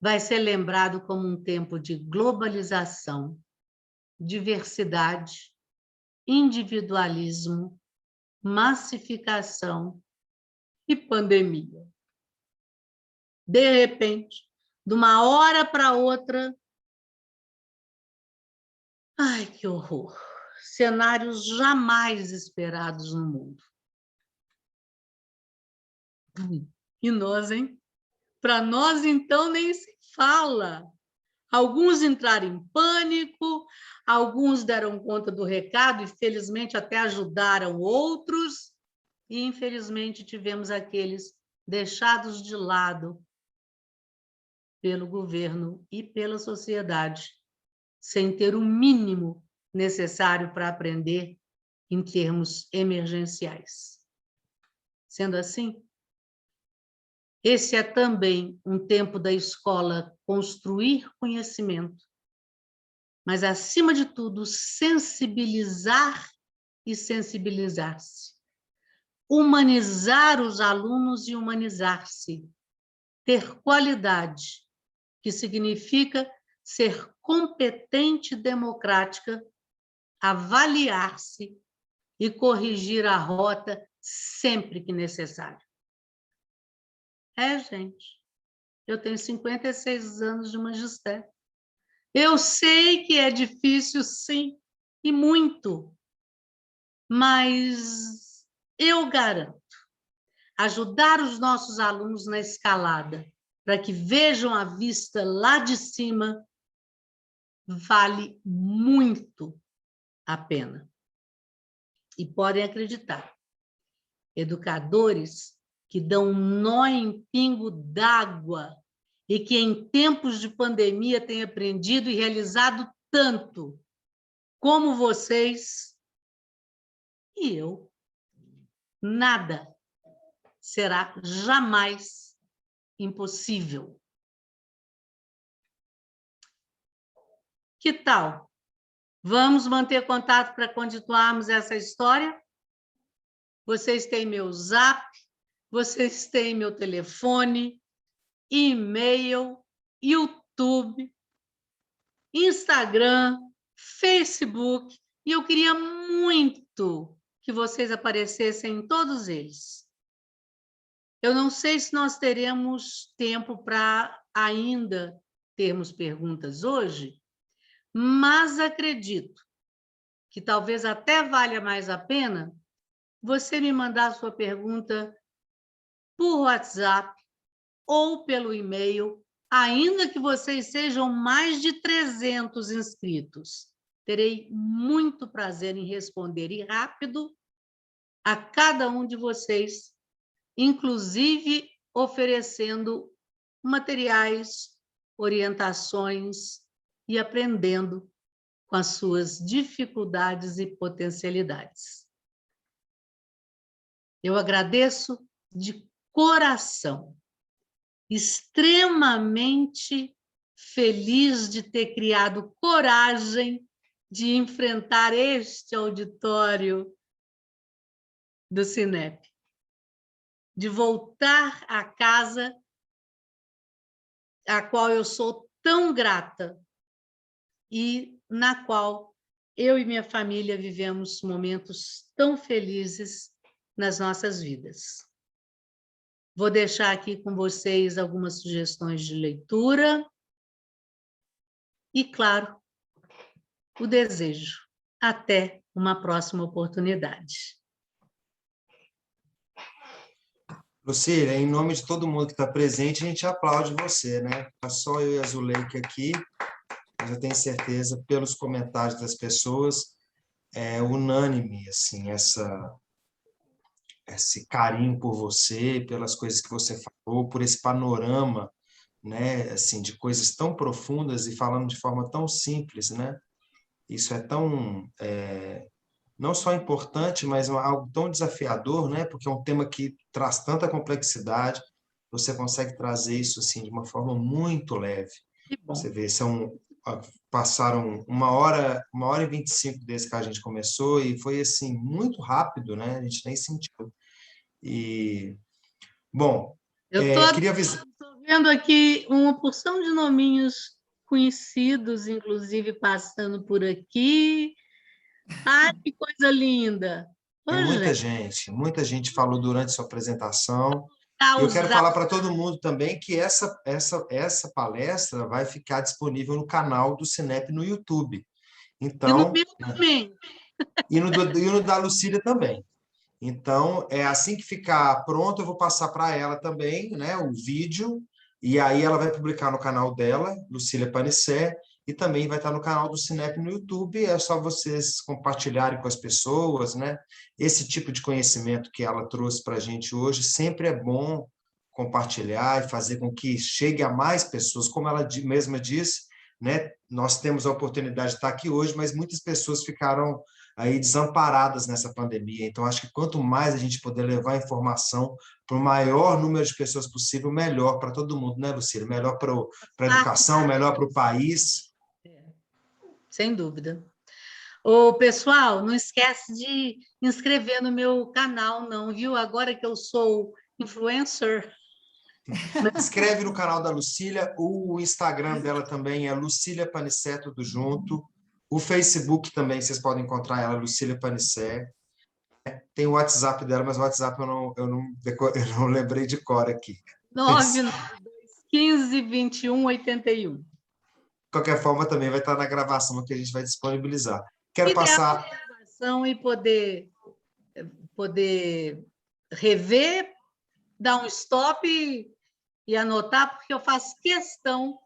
vai ser lembrado como um tempo de globalização, diversidade, individualismo, massificação e pandemia. De repente, de uma hora para outra, ai, que horror! Cenários jamais esperados no mundo. E nós, hein? Para nós, então, nem se fala. Alguns entraram em pânico, alguns deram conta do recado e, felizmente, até ajudaram outros, e, infelizmente, tivemos aqueles deixados de lado pelo governo e pela sociedade, sem ter o mínimo necessário para aprender em termos emergenciais. Sendo assim, esse é também um tempo da escola construir conhecimento, mas, acima de tudo, sensibilizar e sensibilizar-se. Humanizar os alunos e humanizar-se. Ter qualidade, que significa ser competente e democrática, avaliar-se e corrigir a rota sempre que necessário. Gente, eu tenho 56 anos de magistério. Eu sei que é difícil, sim, e muito, mas eu garanto, ajudar os nossos alunos na escalada, para que vejam a vista lá de cima, vale muito a pena. E podem acreditar, educadores que dão nó em pingo d'água e que, em tempos de pandemia, têm aprendido e realizado tanto como vocês e eu, nada será jamais impossível. Que tal? Vamos manter contato para continuarmos essa história? Vocês têm meu Zap, vocês têm meu telefone, e-mail, YouTube, Instagram, Facebook, e eu queria muito que vocês aparecessem em todos eles. Eu não sei se nós teremos tempo para ainda termos perguntas hoje, mas acredito que talvez até valha mais a pena você me mandar sua pergunta por WhatsApp ou pelo e-mail, ainda que vocês sejam mais de 300 inscritos. Terei muito prazer em responder e rápido a cada um de vocês, inclusive oferecendo materiais, orientações e aprendendo com as suas dificuldades e potencialidades. Eu agradeço de coração, extremamente feliz de ter criado coragem de enfrentar este auditório do Cinep, de voltar à casa a qual eu sou tão grata e na qual eu e minha família vivemos momentos tão felizes nas nossas vidas. Vou deixar aqui com vocês algumas sugestões de leitura e, claro, o desejo. Até uma próxima oportunidade. Lucília, em nome de todo mundo que está presente, a gente aplaude você, né? Tá só eu e a Zuleika aqui, mas eu tenho certeza, pelos comentários das pessoas, é unânime, assim, esse carinho por você, pelas coisas que você falou, por esse panorama, né, assim, de coisas tão profundas e falando de forma tão simples, né? Isso é tão, não só importante, mas algo tão desafiador, né? Porque é um tema que traz tanta complexidade, você consegue trazer isso assim de uma forma muito leve. Que bom. Você vê, passaram 1h e 25 desde que a gente começou e foi assim muito rápido, né? A gente nem sentiu. E bom, queria avisar. Estou vendo aqui uma porção de nominhos conhecidos, inclusive passando por aqui. Ai, que coisa linda! Tem muita gente falou durante sua apresentação. Eu quero falar para todo mundo também que essa palestra vai ficar disponível no canal do Cinep no YouTube. Então, e no meu também. E no da Lucília também. Então, assim que ficar pronto, eu vou passar para ela também, né, o vídeo, E aí ela vai publicar no canal dela, Lucília Panicé, e também vai estar no canal do Cinep no YouTube. É só vocês compartilharem com as pessoas, né? Esse tipo de conhecimento que ela trouxe para a gente hoje sempre é bom compartilhar e fazer com que chegue a mais pessoas. Como ela mesma disse, né? Nós temos a oportunidade de estar aqui hoje, mas muitas pessoas ficaram aí desamparadas nessa pandemia. Então, acho que quanto mais a gente puder levar informação para o maior número de pessoas possível, melhor para todo mundo, né, Lucília? Melhor para a educação, melhor para o país. Sem dúvida. Ô, pessoal, não esquece de inscrever no meu canal, não, viu? Agora que eu sou influencer. Inscreve no canal da Lucília, o Instagram dela também é Lucília Panicé, tudo junto. O Facebook também, vocês podem encontrar ela, Lucília Panicé. Tem o WhatsApp dela, mas o WhatsApp eu não lembrei de cor aqui. 992152181. De qualquer forma, também vai estar na gravação que a gente vai disponibilizar. Quero passar... E poder rever, dar um stop e anotar, porque eu faço questão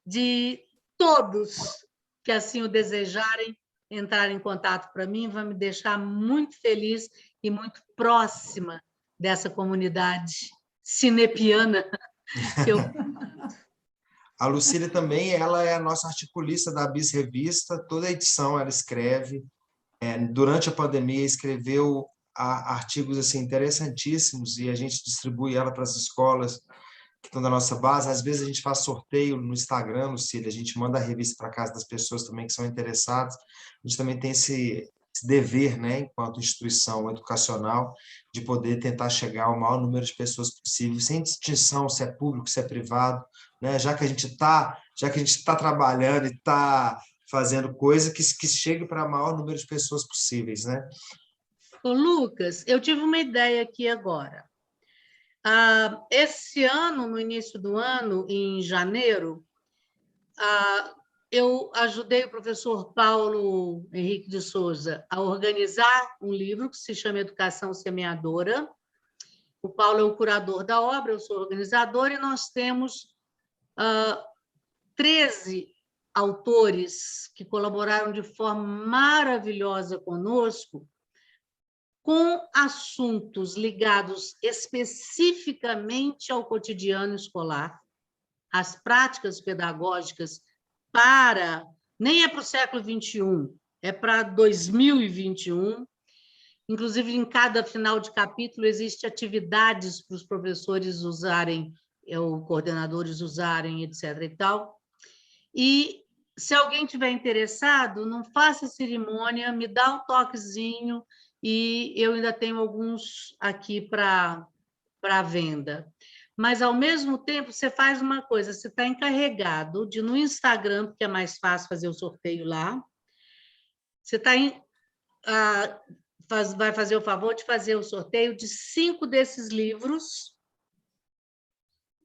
de todos que assim o desejarem entrar em contato para mim, vai me deixar muito feliz e muito próxima dessa comunidade cinepiana que eu... A Lucília também, ela é a nossa articulista da Bis Revista, toda edição ela escreve. Durante a pandemia, escreveu artigos assim, interessantíssimos, e a gente distribui ela para as escolas que estão da nossa base. Às vezes a gente faz sorteio no Instagram, Lucília, a gente manda a revista para casa das pessoas também que são interessadas. A gente também tem esse dever, né, enquanto instituição educacional, de poder tentar chegar ao maior número de pessoas possível, sem distinção se é público, se é privado, né? Já que a gente está trabalhando e está fazendo coisa que chegue para o maior número de pessoas possíveis, né? Ô, Lucas, eu tive uma ideia aqui agora. Esse ano, no início do ano, em janeiro, eu ajudei o professor Paulo Henrique de Souza a organizar um livro que se chama Educação Semeadora. O Paulo é o curador da obra, eu sou organizadora, e nós temos 13 autores que colaboraram de forma maravilhosa conosco, com assuntos ligados especificamente ao cotidiano escolar, às práticas pedagógicas nem é para o século XXI, é para 2021. Inclusive, em cada final de capítulo, existem atividades para os professores usarem, os coordenadores usarem, etc. e tal. E, se alguém tiver interessado, não faça cerimônia, me dá um toquezinho, e eu ainda tenho alguns aqui para venda. Mas, ao mesmo tempo, você faz uma coisa, você está encarregado de, no Instagram, porque é mais fácil fazer o sorteio lá, você vai fazer o favor de fazer o sorteio de 5 desses livros.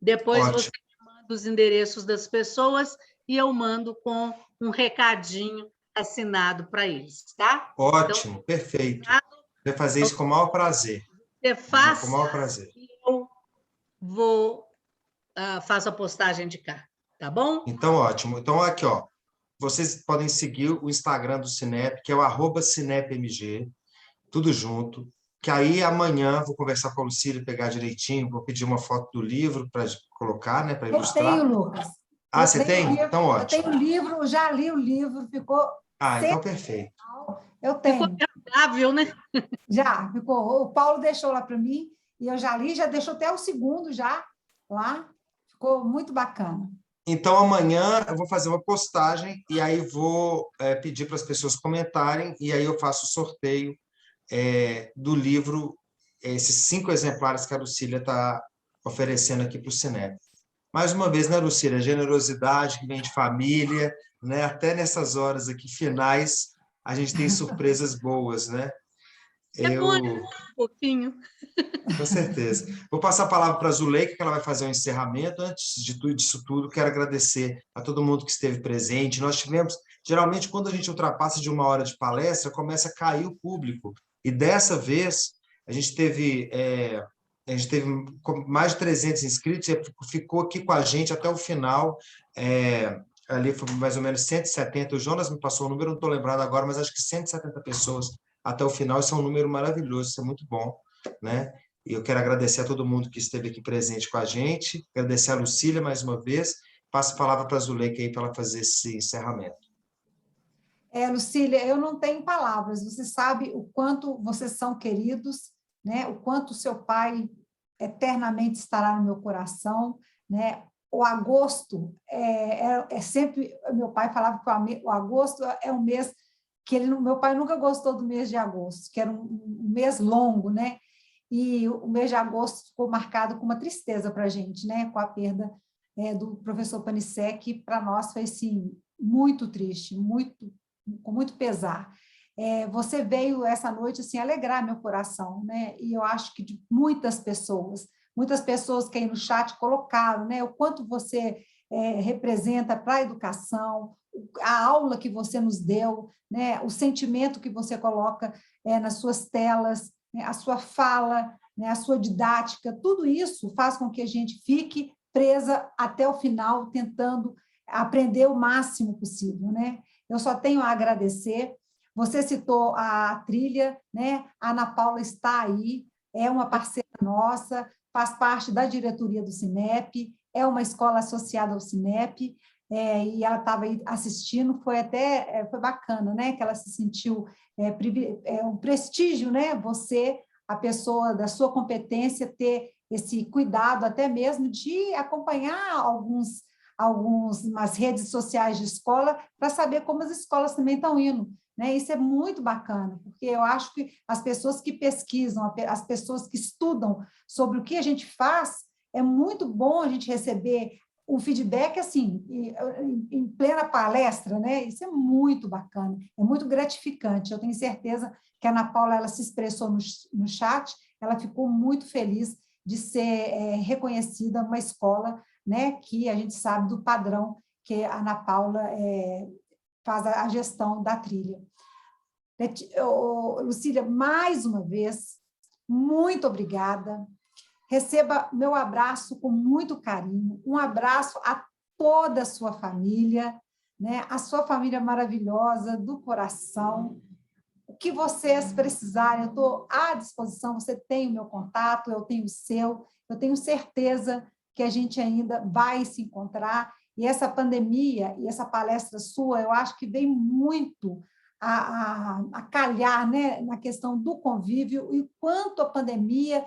Depois você manda os endereços das pessoas e eu mando com um recadinho assinado para eles, tá? Ótimo, então, perfeito. Vai fazer isso com o maior prazer. Você faça, com o maior prazer. Eu faço a postagem de cá, tá bom? Então, ótimo. Então, aqui, ó, vocês podem seguir o Instagram do Cinep, que é o @cinepmg, tudo junto, que aí amanhã vou conversar com a Lucília, pegar direitinho, vou pedir uma foto do livro para colocar, né, para ilustrar. Eu tenho, Lucas. Você tem? Então, ótimo. Eu tenho o livro, já li o livro, ficou... Então, perfeito. Eu tenho. Ficou agradável, né? Já, ficou. O Paulo deixou lá para mim, e eu já li, já deixou até o segundo já lá. Ficou muito bacana. Então, amanhã eu vou fazer uma postagem e aí vou pedir para as pessoas comentarem, e aí eu faço o sorteio do livro, esses 5 exemplares que a Lucília está oferecendo aqui para o Cinep. Mais uma vez, né, Lucília? Generosidade que vem de família, né? Até nessas horas aqui finais, a gente tem surpresas boas, né? Bom, um pouquinho. Com certeza. Vou passar a palavra para a Zuleika, que ela vai fazer o encerramento. Antes de tudo disso tudo, quero agradecer a todo mundo que esteve presente. Nós tivemos, geralmente, quando a gente ultrapassa de 1 hora de palestra, começa a cair o público. E dessa vez, a gente teve a gente teve mais de 300 inscritos e ficou aqui com a gente até o final. Ali foi mais ou menos 170. O Jonas me passou o número, não estou lembrado agora, mas acho que 170 pessoas até o final. Isso é um número maravilhoso, isso é muito bom, né? E eu quero agradecer a todo mundo que esteve aqui presente com a gente, agradecer a Lucília mais uma vez. Passo a palavra para a Zuleika aí para ela fazer esse encerramento. Lucília, eu não tenho palavras. Você sabe o quanto vocês são queridos, né? O quanto seu pai eternamente estará no meu coração, né? O agosto é sempre... Meu pai falava que o agosto é um mês que meu pai nunca gostou do mês de agosto, que era um mês longo, né? E o mês de agosto ficou marcado com uma tristeza para a gente, né? Com a perda do professor Panicé, que para nós foi assim, muito triste, com muito pesar. Você veio essa noite assim, alegrar meu coração, né? E eu acho que de muitas pessoas que aí no chat colocaram, né? O quanto você representa para a educação, a aula que você nos deu, né? O sentimento que você coloca nas suas telas, né? A sua fala, né? A sua didática, tudo isso faz com que a gente fique presa até o final, tentando aprender o máximo possível, né? Eu só tenho a agradecer. Você citou a trilha, né? A Ana Paula está aí, é uma parceira nossa, faz parte da diretoria do Cinep, é uma escola associada ao Cinep, e ela estava aí assistindo, foi bacana, né? Que ela se sentiu um prestígio, né? Você, a pessoa da sua competência, ter esse cuidado até mesmo de acompanhar algumas redes sociais de escola para saber como as escolas também estão indo. Né? Isso é muito bacana, porque eu acho que as pessoas que pesquisam, as pessoas que estudam sobre o que a gente faz, é muito bom a gente receber um feedback assim, em plena palestra, né? Isso é muito bacana, é muito gratificante. Eu tenho certeza que a Ana Paula ela se expressou no chat, ela ficou muito feliz de ser reconhecida uma escola, né, que a gente sabe do padrão que a Ana Paula faz a gestão da trilha. Lucília, mais uma vez, muito obrigada. Receba meu abraço com muito carinho, um abraço a toda a sua família, né? A sua família maravilhosa, do coração. O que vocês precisarem, eu estou à disposição, você tem o meu contato, eu tenho o seu, eu tenho certeza que a gente ainda vai se encontrar, e essa pandemia e essa palestra sua, eu acho que vem muito a calhar, né, na questão do convívio, e o quanto a pandemia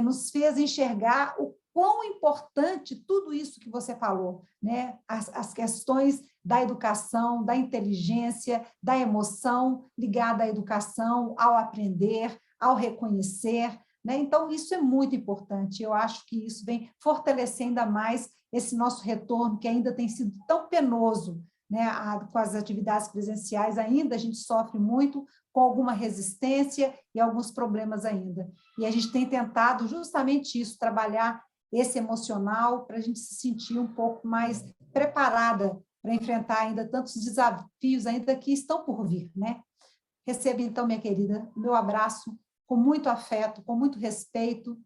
nos fez enxergar o quão importante tudo isso que você falou, né? As questões da educação, da inteligência, da emoção ligada à educação, ao aprender, ao reconhecer, né? Então, isso é muito importante. Eu acho que isso vem fortalecer ainda mais esse nosso retorno, que ainda tem sido tão penoso, né? Com as atividades presenciais, ainda a gente sofre muito, com alguma resistência e alguns problemas ainda. E a gente tem tentado justamente isso, trabalhar esse emocional para a gente se sentir um pouco mais preparada para enfrentar ainda tantos desafios ainda que estão por vir, né? Receba, então, minha querida, o meu abraço com muito afeto, com muito respeito,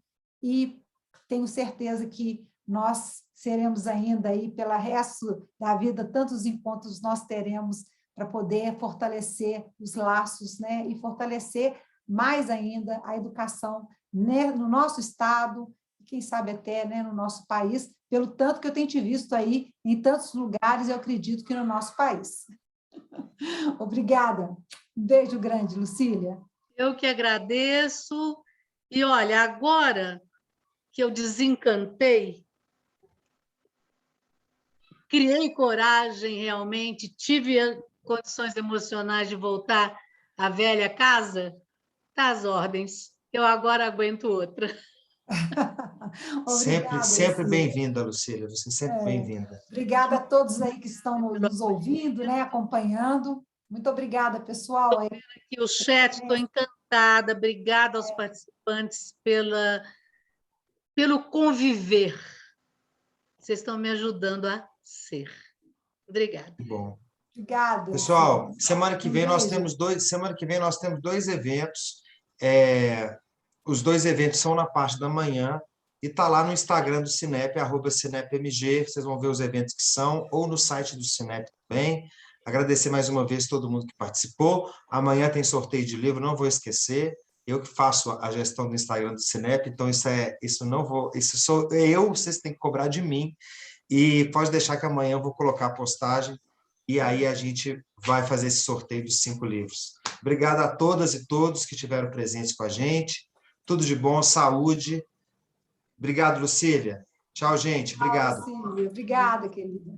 e tenho certeza que nós seremos ainda aí, pelo resto da vida, tantos encontros nós teremos para poder fortalecer os laços, né? E fortalecer mais ainda a educação, né? No nosso estado, quem sabe até, né, no nosso país, pelo tanto que eu tenho te visto aí em tantos lugares, eu acredito que no nosso país. Obrigada. Um beijo grande, Lucília. Eu que agradeço. E, olha, agora que eu desencantei, criei coragem realmente, tive condições emocionais de voltar à velha casa, tá às ordens. Eu agora aguento outra. Sempre bem-vinda, Lucília. Você é sempre bem-vinda. Obrigada a todos aí que estão nos ouvindo, né, acompanhando. Muito obrigada, pessoal. Aqui o chat, estou encantada. Obrigada aos participantes pelo conviver. Vocês estão me ajudando a ser. Obrigada. Bom. Obrigada. Pessoal, semana que vem nós temos dois eventos. Os dois eventos são na parte da manhã e está lá no Instagram do Cinep, @CinepMG, vocês vão ver os eventos que são, ou no site do Cinep também. Agradecer mais uma vez todo mundo que participou. Amanhã tem sorteio de livro, não vou esquecer. Eu que faço a gestão do Instagram do Cinep, então isso sou eu, vocês têm que cobrar de mim. E pode deixar que amanhã eu vou colocar a postagem e aí a gente vai fazer esse sorteio dos 5 livros. Obrigado a todas e todos que estiveram presentes com a gente. Tudo de bom, saúde. Obrigado, Lucília. Tchau, gente. Obrigado. Tchau, Silvia. Obrigada, querida.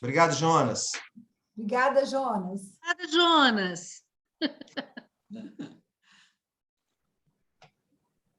Obrigado, Jonas. Obrigada, Jonas. Obrigada, Jonas.